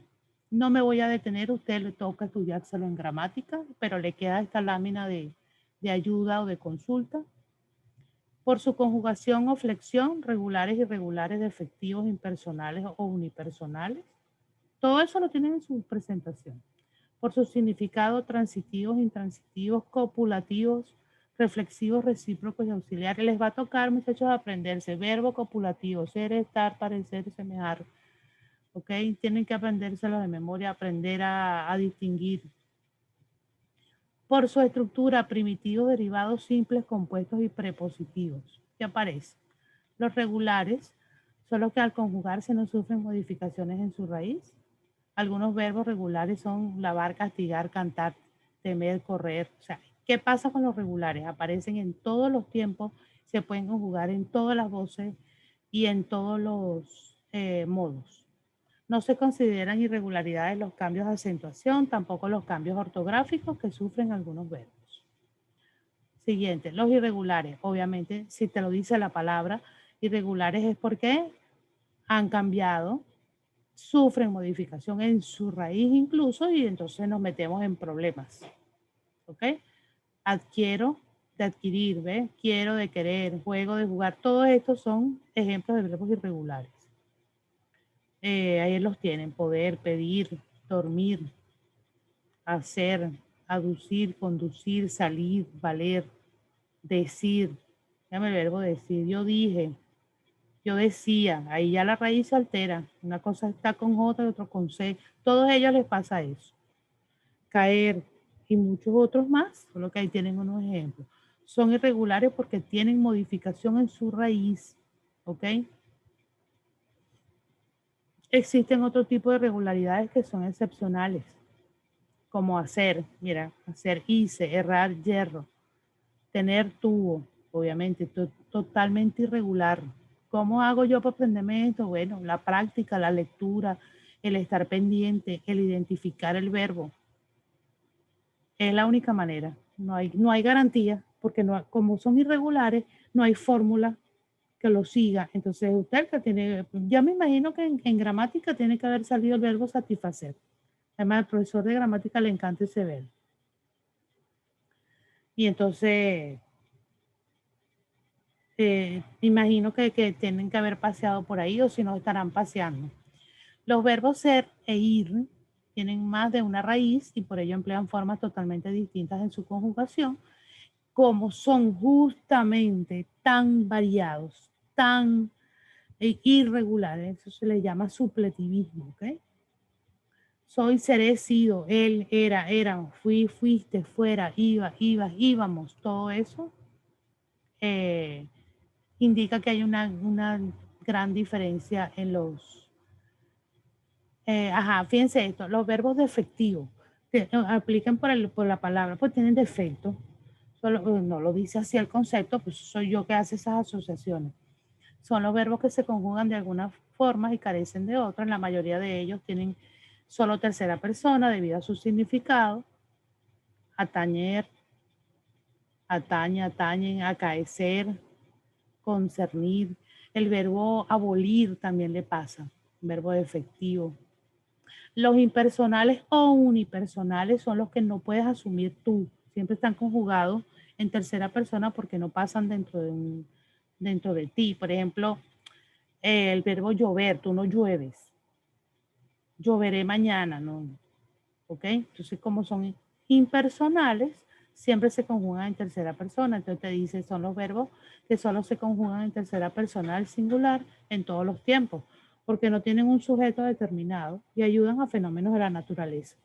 No me voy a detener, usted le toca estudiárselo en gramática, pero le queda esta lámina de ayuda o de consulta. Por su conjugación o flexión, regulares, irregulares, defectivos, impersonales o unipersonales. Todo eso lo tienen en su presentación. Por su significado, transitivos, intransitivos, copulativos, reflexivos, recíprocos y auxiliares. Les va a tocar, muchachos, aprenderse verbo copulativo, ser, estar, parecer, semejar. ¿Ok? Tienen que aprendérselo de memoria, aprender a distinguir. Por su estructura, primitivos, derivados, simples, compuestos y prepositivos. ¿Qué aparece? Los regulares son los que al conjugarse no sufren modificaciones en su raíz. Algunos verbos regulares son lavar, castigar, cantar, temer, correr. O sea, ¿qué pasa con los regulares? Aparecen en todos los tiempos, se pueden conjugar en todas las voces y en todos los modos. No se consideran irregularidades los cambios de acentuación, tampoco los cambios ortográficos que sufren algunos verbos. Siguiente, los irregulares. Obviamente, si te lo dice la palabra, irregulares es porque han cambiado, sufren modificación en su raíz incluso y entonces nos metemos en problemas. ¿Ok? Adquiero, de adquirir, ¿ve? Quiero, de querer, juego, de jugar. Todos estos son ejemplos de verbos irregulares. Ahí los tienen, poder, pedir, dormir, hacer, aducir, conducir, salir, valer, decir. Llame el verbo decir. Yo dije, yo decía, ahí ya la raíz se altera. Una cosa está con J y otra con C. Todos ellos les pasa eso. Caer y muchos otros más, solo que ahí tienen unos ejemplos. Son irregulares porque tienen modificación en su raíz. ¿Ok? Existen otro tipo de irregularidades que son excepcionales, como hacer, mira, hacer hice, errar, yerro, tener tuvo, obviamente, totalmente irregular. ¿Cómo hago yo para aprenderme esto? Bueno, la práctica, la lectura, el estar pendiente, el identificar el verbo. Es la única manera. No hay garantía, porque como son irregulares, no hay fórmula que lo siga. Entonces usted que tiene, ya me imagino que en gramática tiene que haber salido el verbo satisfacer. Además, al profesor de gramática le encanta ese verbo. Y entonces, imagino que tienen que haber paseado por ahí o si no estarán paseando. Los verbos ser e ir tienen más de una raíz y por ello emplean formas totalmente distintas en su conjugación, como son justamente tan variados, tan irregulares, eso se le llama supletivismo, ¿ok? Soy, seré, sido, él, era, éramos, fui, fuiste, fuera, iba, ibas, íbamos, todo eso indica que hay una gran diferencia en los... fíjense esto, los verbos defectivos aplican por la palabra, pues tienen defecto. Solo, no lo dice así el concepto, pues soy yo que hace esas asociaciones. Son los verbos que se conjugan de alguna formas y carecen de otras. La mayoría de ellos tienen solo tercera persona debido a su significado. Atañer, atañe, atañen, acaecer, concernir. El verbo abolir también le pasa, verbo efectivo. Los impersonales o unipersonales son los que no puedes asumir tú. Siempre están conjugados en tercera persona porque no pasan dentro de ti. Por ejemplo, el verbo llover, tú no llueves. Lloveré mañana, ¿no? ¿Ok? Entonces, como son impersonales, siempre se conjugan en tercera persona. Entonces te dice, son los verbos que solo se conjugan en tercera persona al singular en todos los tiempos, porque no tienen un sujeto determinado y ayudan a fenómenos de la naturaleza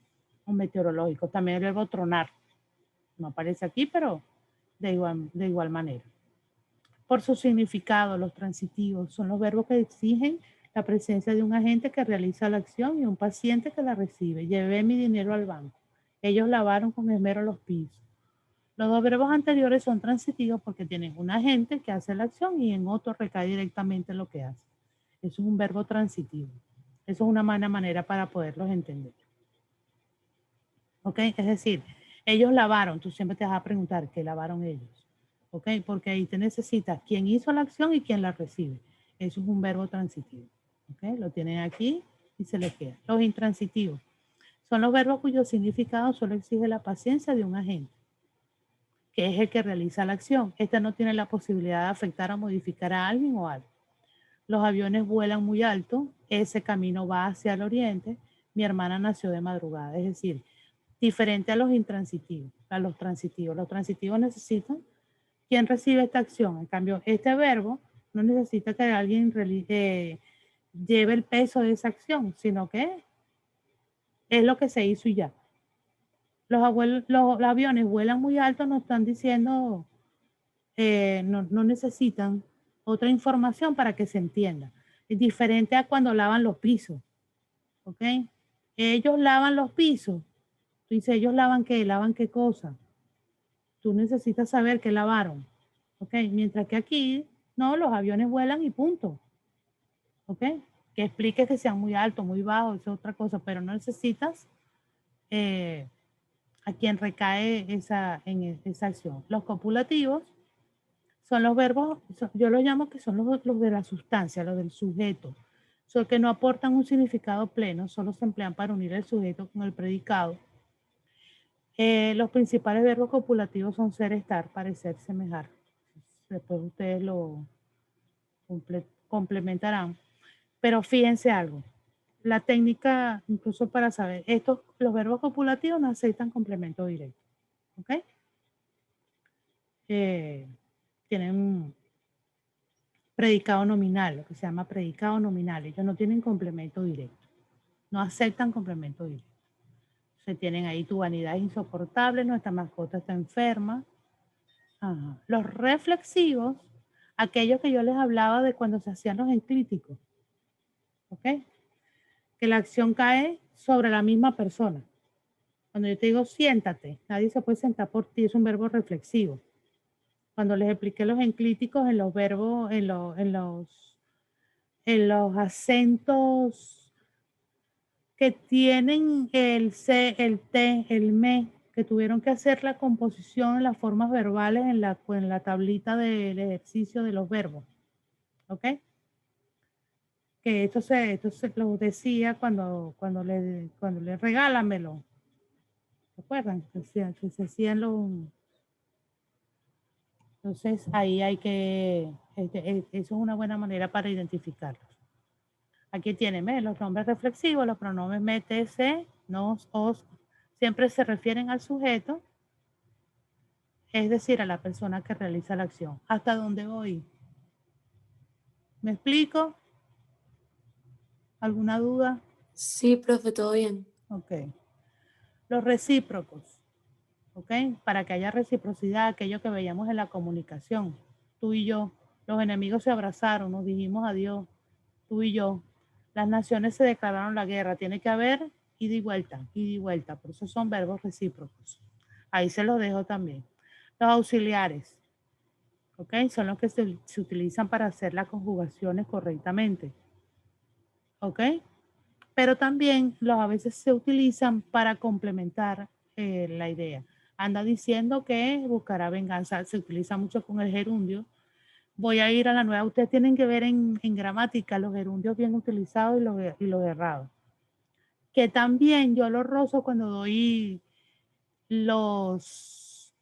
o meteorológicos. También el verbo tronar. No aparece aquí, pero de igual manera. Por su significado, los transitivos son los verbos que exigen la presencia de un agente que realiza la acción y un paciente que la recibe. Llevé mi dinero al banco. Ellos lavaron con esmero los pisos. Los dos verbos anteriores son transitivos porque tienen un agente que hace la acción y en otro recae directamente lo que hace. Eso es un verbo transitivo. Eso es una buena manera para poderlos entender. ¿Ok? Es decir, ellos lavaron. Tú siempre te vas a preguntar, ¿qué lavaron ellos? ¿Ok? Porque ahí te necesitas quién hizo la acción y quién la recibe. Eso es un verbo transitivo. ¿Ok? Lo tienen aquí y se les queda. Los intransitivos son los verbos cuyo significado solo exige la paciencia de un agente, que es el que realiza la acción. Este no tiene la posibilidad de afectar o modificar a alguien o algo. Los aviones vuelan muy alto. Ese camino va hacia el oriente. Mi hermana nació de madrugada. Es decir, diferente a los intransitivos, a los transitivos. Los transitivos necesitan quién recibe esta acción. En cambio, este verbo no necesita que alguien lleve el peso de esa acción, sino que es lo que se hizo y ya. Los aviones vuelan muy alto, nos están diciendo, no necesitan otra información para que se entienda. Es diferente a cuando lavan los pisos. ¿Ok? Ellos lavan los pisos. Tú dices, ellos lavan qué cosa. Tú necesitas saber qué lavaron. ¿Ok? Mientras que aquí, no, los aviones vuelan y punto. ¿Ok? Que explique que sean muy altos, muy bajos, es otra cosa, pero no necesitas a quien recae en esa acción. Los copulativos son los verbos, yo los llamo que son los de la sustancia, los del sujeto. Son que no aportan un significado pleno, solo se emplean para unir el sujeto con el predicado. Los principales verbos copulativos son ser, estar, parecer, semejar. Después ustedes lo complementarán. Pero fíjense algo. La técnica, incluso para saber, los verbos copulativos no aceptan complemento directo. ¿Ok? Tienen predicado nominal, lo que se llama predicado nominal. Ellos no tienen complemento directo. No aceptan complemento directo. Se tienen ahí, tu vanidad es insoportable, nuestra mascota está enferma. Ajá. Los reflexivos, aquellos que yo les hablaba de cuando se hacían los enclíticos. ¿Ok? Que la acción cae sobre la misma persona. Cuando yo te digo siéntate, nadie se puede sentar por ti, es un verbo reflexivo. Cuando les expliqué los enclíticos en los verbos, en los acentos que tienen el C, el T, el me, que tuvieron que hacer la composición en las formas verbales en la tablita del ejercicio de los verbos. ¿Ok? Que esto se lo decía cuando le regálamelo. ¿Se acuerdan? Que se hacían los... Entonces, ahí hay que... eso es una buena manera para identificarlos. Aquí tienen los nombres reflexivos, los pronombres me, te, se, nos, os, siempre se refieren al sujeto, es decir, a la persona que realiza la acción. ¿Hasta dónde voy? ¿Me explico? ¿Alguna duda? Sí, profe, todo bien. Ok. Los recíprocos. ¿Ok? Para que haya reciprocidad, aquello que veíamos en la comunicación. Tú y yo, los enemigos se abrazaron, nos dijimos adiós. Tú y yo. Las naciones se declararon la guerra. Tiene que haber ida y vuelta, ida y vuelta. Por eso son verbos recíprocos. Ahí se los dejo también. Los auxiliares. ¿Ok? Son los que se utilizan para hacer las conjugaciones correctamente. ¿ok? Pero también a veces se utilizan para complementar la idea. Anda diciendo que buscará venganza, se utiliza mucho con el gerundio. Voy a ir a la nueva. Ustedes tienen que ver en gramática los gerundios bien utilizados y los errados. Que también yo los rozo cuando doy los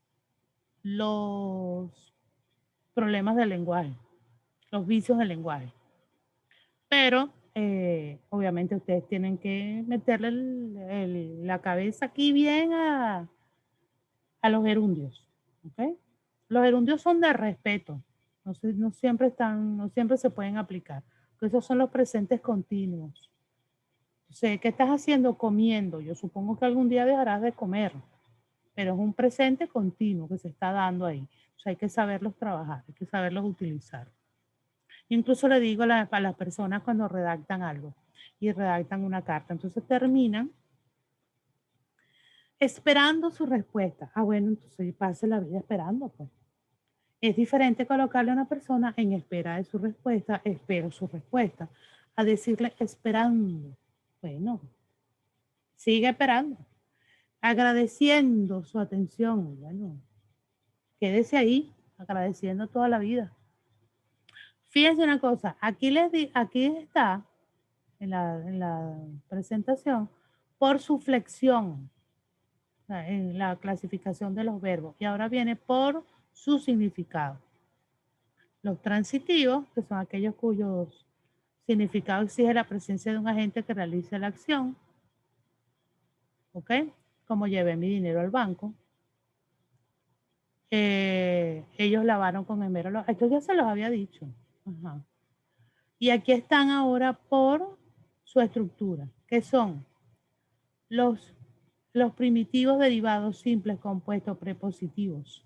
problemas del lenguaje, los vicios del lenguaje. Pero obviamente ustedes tienen que meterle la cabeza aquí bien a los gerundios. ¿Okay? Los gerundios son de respeto. No siempre se pueden aplicar. Esos son los presentes continuos. Entonces, ¿qué estás haciendo? Comiendo. Yo supongo que algún día dejarás de comer, pero es un presente continuo que se está dando ahí. O sea, hay que saberlos trabajar, hay que saberlos utilizar. Incluso le digo a las personas cuando redactan algo y redactan una carta, entonces terminan esperando su respuesta. Ah, bueno, entonces pase la vida esperando, pues. Es diferente colocarle a una persona en espera de su respuesta, espero su respuesta, a decirle esperando. Bueno, sigue esperando, agradeciendo su atención. Bueno, quédese ahí, agradeciendo toda la vida. Fíjense una cosa, aquí está en la presentación por su flexión, en la clasificación de los verbos, y ahora viene por su significado. Los transitivos, que son aquellos cuyos significado exige la presencia de un agente que realice la acción, ¿ok? Como llevé mi dinero al banco. Ellos lavaron con esmero. Esto ya se los había dicho. Ajá. Y aquí están ahora por su estructura, que son los primitivos derivados simples compuestos prepositivos.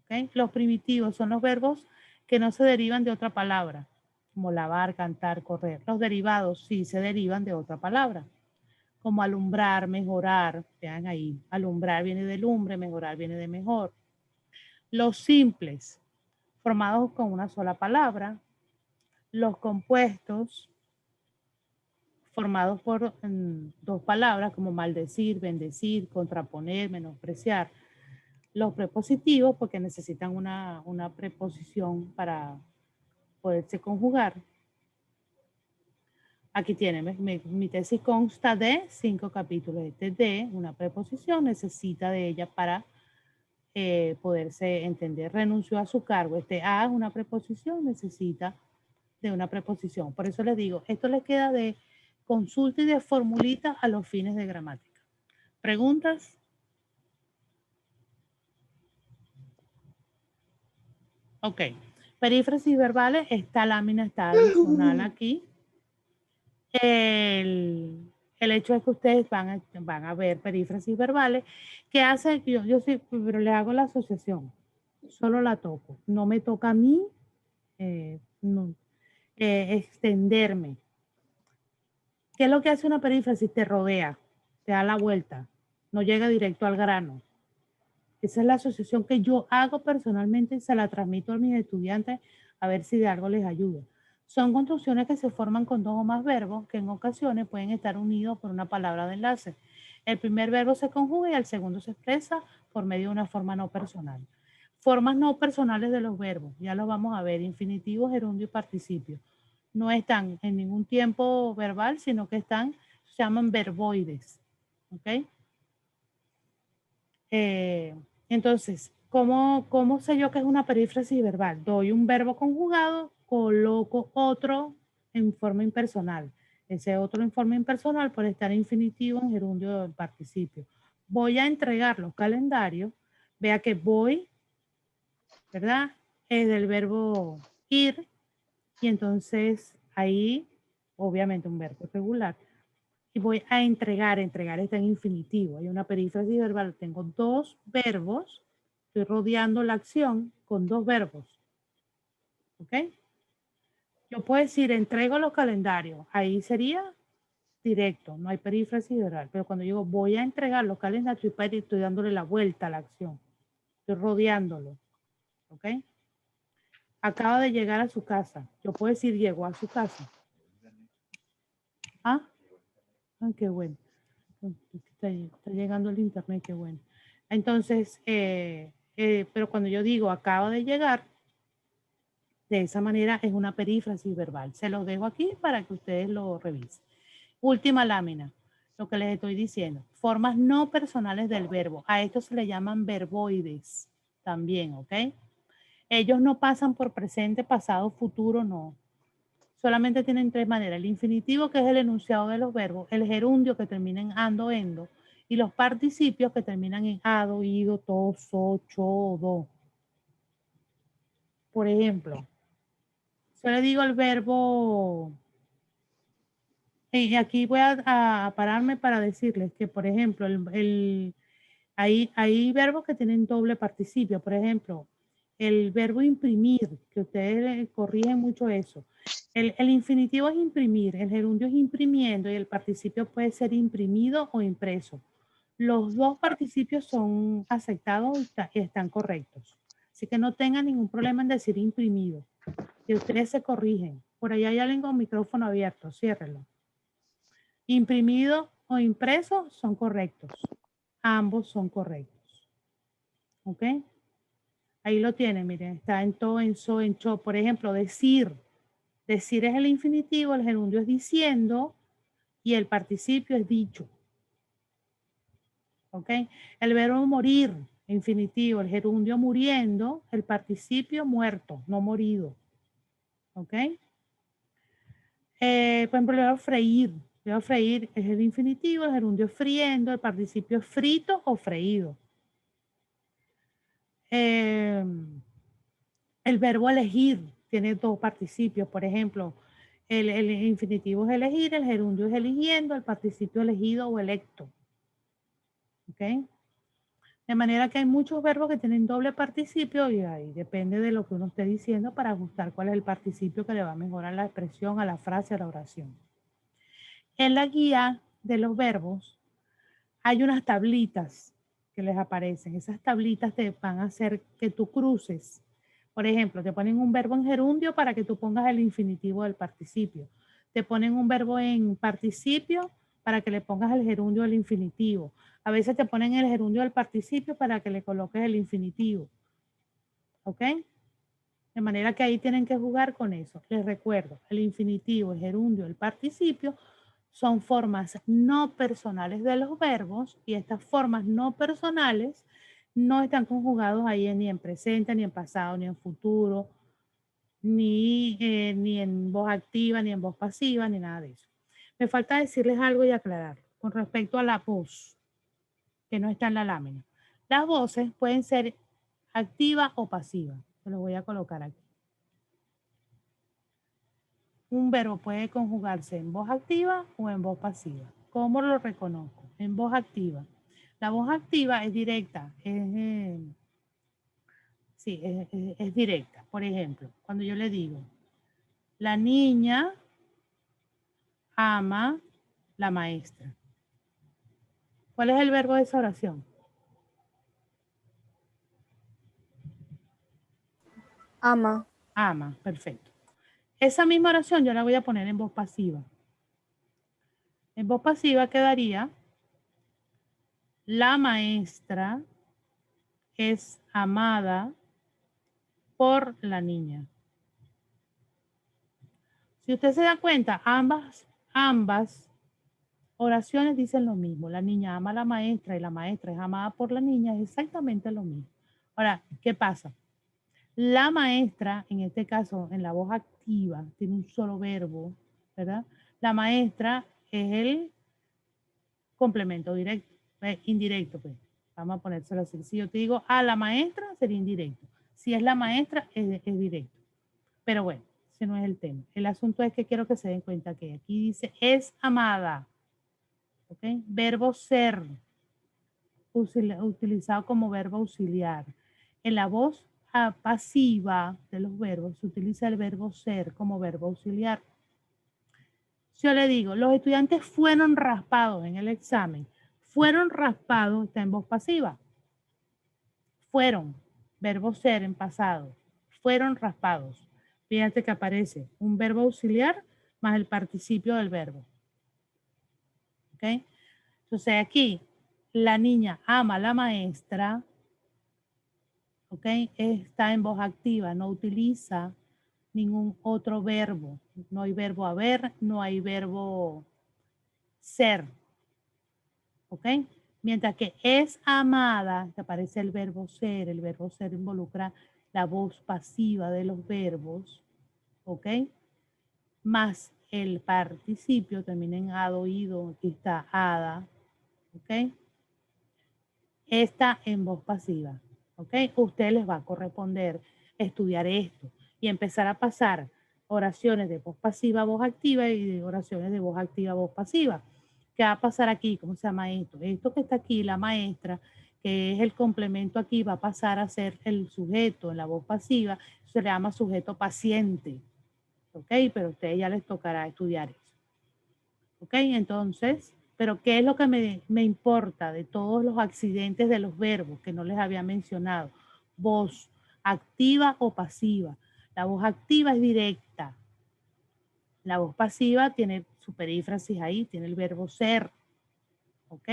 ¿Okay? Los primitivos son los verbos que no se derivan de otra palabra, como lavar, cantar, correr. Los derivados sí se derivan de otra palabra, como alumbrar, mejorar. Vean ahí, alumbrar viene de lumbre, mejorar viene de mejor. Los simples, formados con una sola palabra. Los compuestos, formados por dos palabras, como maldecir, bendecir, contraponer, menospreciar. Los prepositivos, porque necesitan una preposición para poderse conjugar. Aquí tienen, mi tesis consta de 5 capítulos. Este de una preposición, necesita de ella para poderse entender. Renunció a su cargo. Este a es una preposición, necesita de una preposición. Por eso les digo, esto les queda de consulta y de formulita a los fines de gramática. ¿Preguntas? Ok. Perífrasis verbales, esta lámina está adicional aquí. El hecho es que ustedes van a ver perífrasis verbales que hace, yo sí, pero le hago la asociación, solo la toco, no me toca a mí extenderme. ¿Qué es lo que hace una perífrasis? Te rodea, te da la vuelta, no llega directo al grano. Esa es la asociación que yo hago personalmente y se la transmito a mis estudiantes a ver si de algo les ayuda. Son construcciones que se forman con 2 o más verbos que en ocasiones pueden estar unidos por una palabra de enlace. El primer verbo se conjuga y el segundo se expresa por medio de una forma no personal. Formas no personales de los verbos, ya los vamos a ver, infinitivo, gerundio y participio. No están en ningún tiempo verbal, sino que se llaman verboides. ¿Ok? Entonces, ¿cómo sé yo que es una perífrasis verbal? Doy un verbo conjugado, coloco otro en forma impersonal. Ese otro en forma impersonal puede estar infinitivo, en gerundio o en participio. Voy a entregar los calendarios. Vea que voy, ¿verdad? Es del verbo ir. Y entonces ahí, obviamente un verbo regular. Y voy a entregar está en infinitivo. Hay una perífrasis verbal. Tengo 2 verbos. Estoy rodeando la acción con 2 verbos. ¿Ok? Yo puedo decir, entrego los calendarios. Ahí sería directo. No hay perífrasis verbal. Pero cuando digo, voy a entregar los calendarios, estoy dándole la vuelta a la acción. Estoy rodeándolo. ¿Ok? Acaba de llegar a su casa. Yo puedo decir, llegó a su casa. Ah, qué bueno. Está llegando el internet, qué bueno. Entonces, pero cuando yo digo acabo de llegar, de esa manera es una perífrasis verbal. Se los dejo aquí para que ustedes lo revisen. Última lámina, lo que les estoy diciendo. Formas no personales del verbo. A esto se le llaman verboides también, ¿ok? Ellos no pasan por presente, pasado, futuro, no. Solamente tienen tres maneras. El infinitivo, que es el enunciado de los verbos, el gerundio, que termina en ando, endo, y los participios, que terminan en ado, ido, to, so, cho, do. Por ejemplo, yo le digo el verbo, y aquí voy a pararme para decirles que, por ejemplo, hay verbos que tienen doble participio. Por ejemplo, el verbo imprimir, que ustedes corrigen mucho eso. El infinitivo es imprimir, el gerundio es imprimiendo y el participio puede ser imprimido o impreso. Los dos participios son aceptados y están correctos. Así que no tengan ningún problema en decir imprimido. Que ustedes se corrigen. Por allá hay alguien con micrófono abierto, ciérrelo. Imprimido o impreso son correctos. Ambos son correctos. ¿Ok? Ahí lo tienen, miren, está en to, en so, en cho. Por ejemplo, decir. Decir es el infinitivo, el gerundio es diciendo y el participio es dicho. ¿Ok? El verbo morir, infinitivo, el gerundio muriendo, el participio muerto, no morido. ¿Ok? Por ejemplo, el verbo freír. El verbo freír es el infinitivo, el gerundio es friendo, el participio es frito o freído. El verbo elegir tiene dos participios. Por ejemplo, el infinitivo es elegir, el gerundio es eligiendo, el participio elegido o electo. ¿Ok? De manera que hay muchos verbos que tienen doble participio y ahí depende de lo que uno esté diciendo para ajustar cuál es el participio que le va a mejorar la expresión, a la frase, a la oración. En la guía de los verbos hay unas tablitas que les aparecen. Esas tablitas te van a hacer que tú cruces. Por ejemplo, te ponen un verbo en gerundio para que tú pongas el infinitivo del participio. Te ponen un verbo en participio para que le pongas el gerundio del infinitivo. A veces te ponen el gerundio del participio para que le coloques el infinitivo. ¿Ok? De manera que ahí tienen que jugar con eso. Les recuerdo, el infinitivo, el gerundio, el participio son formas no personales de los verbos y estas formas no personales no están conjugados ahí ni en presente, ni en pasado, ni en futuro, ni en voz activa, ni en voz pasiva, ni nada de eso. Me falta decirles algo y aclarar con respecto a la voz, que no está en la lámina. Las voces pueden ser activas o pasivas. Se lo voy a colocar aquí. Un verbo puede conjugarse en voz activa o en voz pasiva. ¿Cómo lo reconozco? En voz activa. La voz activa es directa, es directa. Por ejemplo, cuando yo le digo, la niña ama la maestra. ¿Cuál es el verbo de esa oración? Ama. Ama, perfecto. Esa misma oración yo la voy a poner en voz pasiva. En voz pasiva quedaría, la maestra es amada por la niña. Si usted se da cuenta, ambas oraciones dicen lo mismo. La niña ama a la maestra y la maestra es amada por la niña. Es exactamente lo mismo. Ahora, ¿qué pasa? La maestra, en este caso, en la voz activa, tiene un solo verbo, ¿verdad? La maestra es el complemento directo, indirecto, pues. Vamos a ponérselo así. Si yo te digo a la maestra, sería indirecto. Si es la maestra, es directo. Pero bueno, ese no es el tema. El asunto es que quiero que se den cuenta que aquí dice es amada. ¿Ok? Verbo ser, utilizado como verbo auxiliar. En la voz pasiva de los verbos se utiliza el verbo ser como verbo auxiliar. Si yo le digo, los estudiantes fueron raspados en el examen. Fueron raspados, está en voz pasiva. Fueron, verbo ser en pasado. Fueron raspados. Fíjate que aparece un verbo auxiliar más el participio del verbo. ¿ok? Entonces aquí, la niña ama a la maestra, ¿ok? Está en voz activa, no utiliza ningún otro verbo. No hay verbo haber, no hay verbo ser, ¿ok? Mientras que es amada, que aparece el verbo ser involucra la voz pasiva de los verbos, ¿ok? Más el participio, termina en ado, ido, aquí está ada, ¿ok? Está en voz pasiva, ¿ok? Usted les va a corresponder estudiar esto y empezar a pasar oraciones de voz pasiva a voz activa y de oraciones de voz activa a voz pasiva. ¿Qué va a pasar aquí? ¿Cómo se llama esto? Esto que está aquí, la maestra, que es el complemento aquí, va a pasar a ser el sujeto en la voz pasiva, se le llama sujeto paciente, ¿ok? Pero a ustedes ya les tocará estudiar eso, ¿ok? Entonces, pero ¿qué es lo que me importa de todos los accidentes de los verbos que no les había mencionado? Voz activa o pasiva. La voz activa es directa. La voz pasiva tiene su perífrasis ahí, tiene el verbo ser, ¿ok?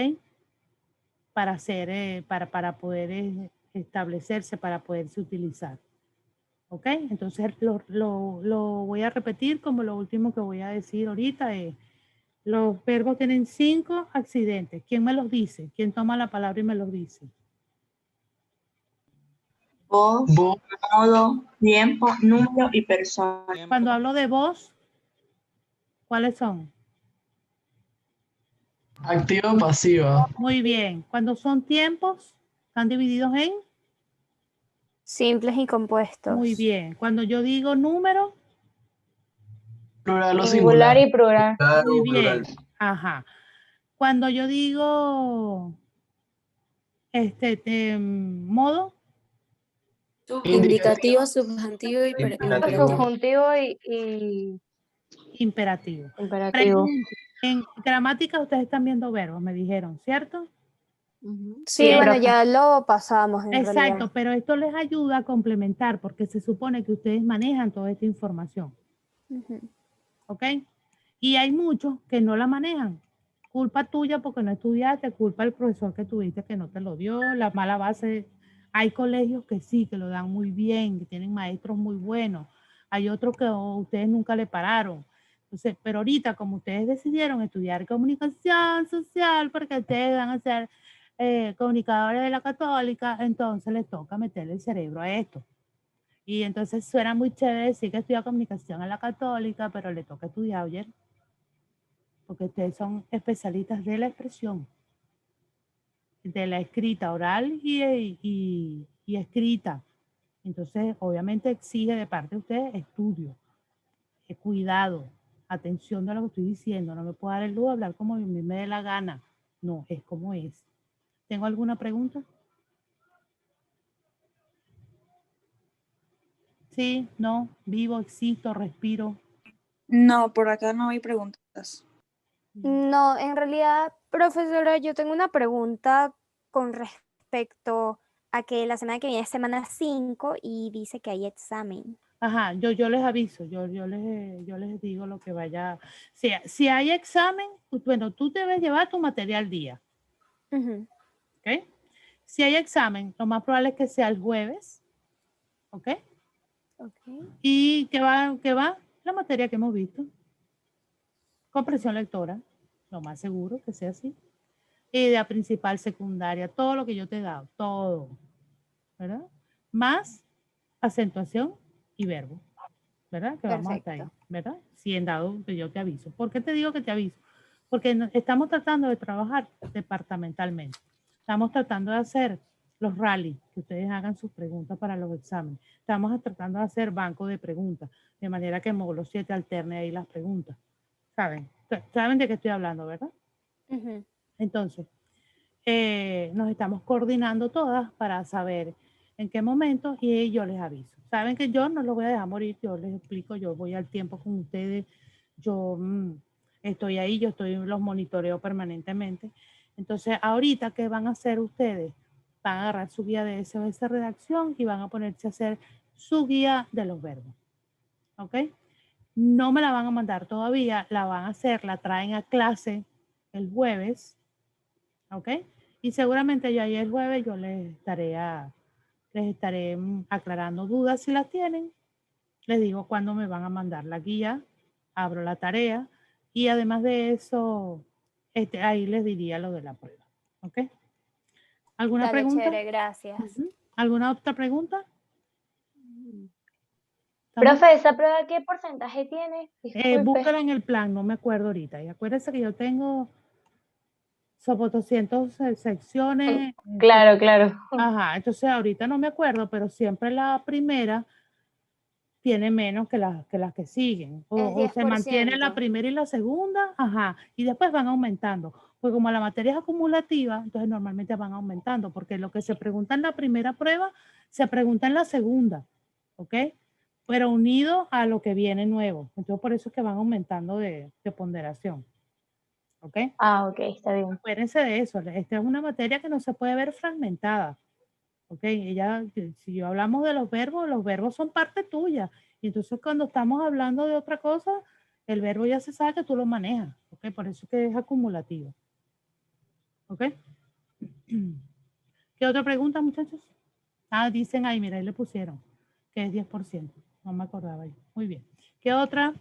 Para poder establecerse, para poderse utilizar. ¿Ok? Entonces lo voy a repetir como lo último que voy a decir ahorita es, los verbos tienen 5 accidentes. ¿Quién me los dice? ¿Quién toma la palabra y me los dice? Voz, modo, tiempo, número y persona. Cuando hablo de voz, ¿cuáles son? Activa o pasiva. Muy bien. Cuando son tiempos, ¿están divididos en? Simples y compuestos. Muy bien. Cuando yo digo número, Plural o Singular singular. y plural. muy bien. Ajá. Cuando yo digo modo, Indicativo, subjuntivo y imperativo. Subjuntivo y imperativo. imperativo. En gramática ustedes están viendo verbos, me dijeron, ¿cierto? Sí, Bien. bueno, ya lo pasamos en Exacto, realidad. pero esto les ayuda a complementar porque se supone que ustedes manejan toda esta información. ¿Ok? Y hay muchos que no la manejan. Culpa tuya porque no estudiaste, culpa del profesor que tuviste que no te lo dio, la mala base. Hay colegios que sí, que lo dan muy bien, que tienen maestros muy buenos. Hay otros que ustedes nunca le pararon. Entonces, pero ahorita, como ustedes decidieron estudiar comunicación social, porque ustedes van a ser comunicadores de la Católica, entonces les toca meterle el cerebro a esto. Y entonces suena muy chévere decir que estudia comunicación en la Católica, pero le toca estudiar, oye, porque ustedes son especialistas de la expresión, de la escrita oral y escrita. Entonces, obviamente exige de parte de ustedes estudio, cuidado, atención de lo que estoy diciendo. No me puedo dar el lujo de hablar como a mí me dé la gana. No, es como es. ¿Tengo alguna pregunta? Sí, no, vivo, existo, respiro. No, por acá no hay preguntas. No, en realidad, profesora, yo tengo una pregunta con respecto a que la semana que viene es semana 5 y dice que hay examen. Ajá, yo les aviso, yo les digo lo que vaya. Si hay examen, pues, bueno, tú debes llevar tu material al día. ¿Ok? Si hay examen, lo más probable es que sea el jueves. ¿Ok? ¿Y qué va? La materia que hemos visto. Comprensión lectora, lo más seguro que sea así. Idea principal, secundaria, todo lo que yo te he dado, todo. ¿Verdad? Más acentuación y verbo. ¿Verdad? Que vamos hasta ahí, ¿verdad? Si en dado, yo te aviso. ¿Por qué te digo que te aviso? Porque estamos tratando de trabajar departamentalmente. Estamos tratando de hacer los rallies, que ustedes hagan sus preguntas para los exámenes. Estamos tratando de hacer banco de preguntas, de manera que módulo 7 alterne ahí las preguntas. ¿Saben? ¿Saben de qué estoy hablando, verdad? Entonces, nos estamos coordinando todas para saber en qué momento y yo les aviso. Saben que yo no los voy a dejar morir, yo les explico, yo voy al tiempo con ustedes, yo estoy ahí, yo los monitoreo permanentemente. Entonces, ahorita, ¿qué van a hacer ustedes? Van a agarrar su guía de SOS redacción y van a ponerse a hacer su guía de los verbos. ¿Ok? No me la van a mandar todavía, la van a hacer, la traen a clase el jueves, ¿ok? Y seguramente ya ahí el jueves yo les estaré aclarando dudas si las tienen. Les digo cuándo me van a mandar la guía, abro la tarea y además de eso, ahí les diría lo de la prueba, ¿ok? ¿Alguna Dale, pregunta? chévere, gracias. ¿Alguna otra pregunta? Profe, ¿esa prueba qué porcentaje tiene? Disculpe. Búscala en el plan, no me acuerdo ahorita. Y acuérdense que yo tengo sobre 200 secciones. Claro, claro. Ajá, entonces ahorita no me acuerdo, pero siempre la primera tiene menos que las que siguen. O se mantiene la 10%. primera y la segunda, ajá, y después van aumentando. Pues como la materia es acumulativa, entonces normalmente van aumentando, porque lo que se pregunta en la primera prueba, se pregunta en la segunda, ¿ok? Pero unido a lo que viene nuevo. Entonces por eso es que van aumentando de ponderación. ¿Ok? Ah, ok, está bien. Acuérdense de eso. Esta es una materia que no se puede ver fragmentada. ¿Ok? Si yo hablamos de los verbos son parte tuya. Y entonces cuando estamos hablando de otra cosa, el verbo ya se sabe que tú lo manejas. ¿Ok? Por eso es que es acumulativo. ¿Ok? ¿Qué otra pregunta, muchachos? Ah, dicen ahí, mira, ahí le pusieron que es 10%. No me acordaba yo. Muy bien. ¿Qué otra?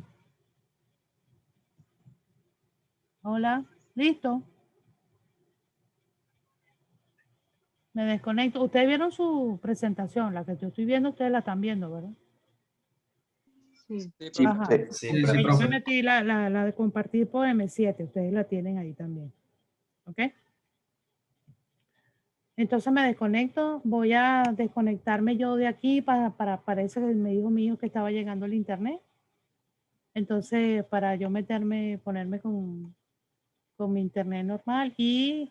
Hola. ¿Listo? Me desconecto. Ustedes vieron su presentación, la que yo estoy viendo, ustedes la están viendo, ¿verdad? Sí, Ajá. Sí, Porque yo me profe. metí la de compartir por M7, ustedes la tienen ahí también. ¿Ok? Entonces me desconecto, voy a desconectarme yo de aquí parece que me dijo mi hijo que estaba llegando el internet. Entonces, para yo ponerme con mi internet normal y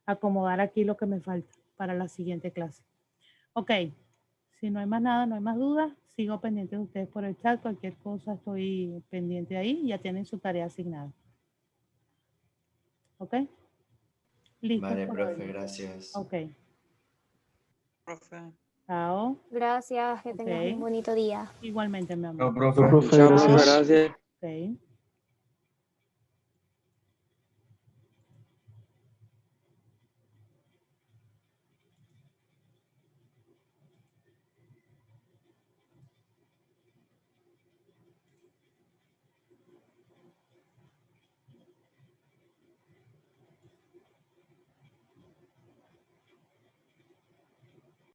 acomodar aquí lo que me falta para la siguiente clase. Ok, si no hay más nada, no hay más dudas, sigo pendiente de ustedes por el chat, cualquier cosa estoy pendiente ahí, ya tienen su tarea asignada. ¿Ok? Listo. Vale, por profe, hoy. gracias. Ok, Profe. chao. Gracias, que tengas un bonito día. Igualmente, mi amor. No, profe. Profe, Chao, gracias. gracias. Ok.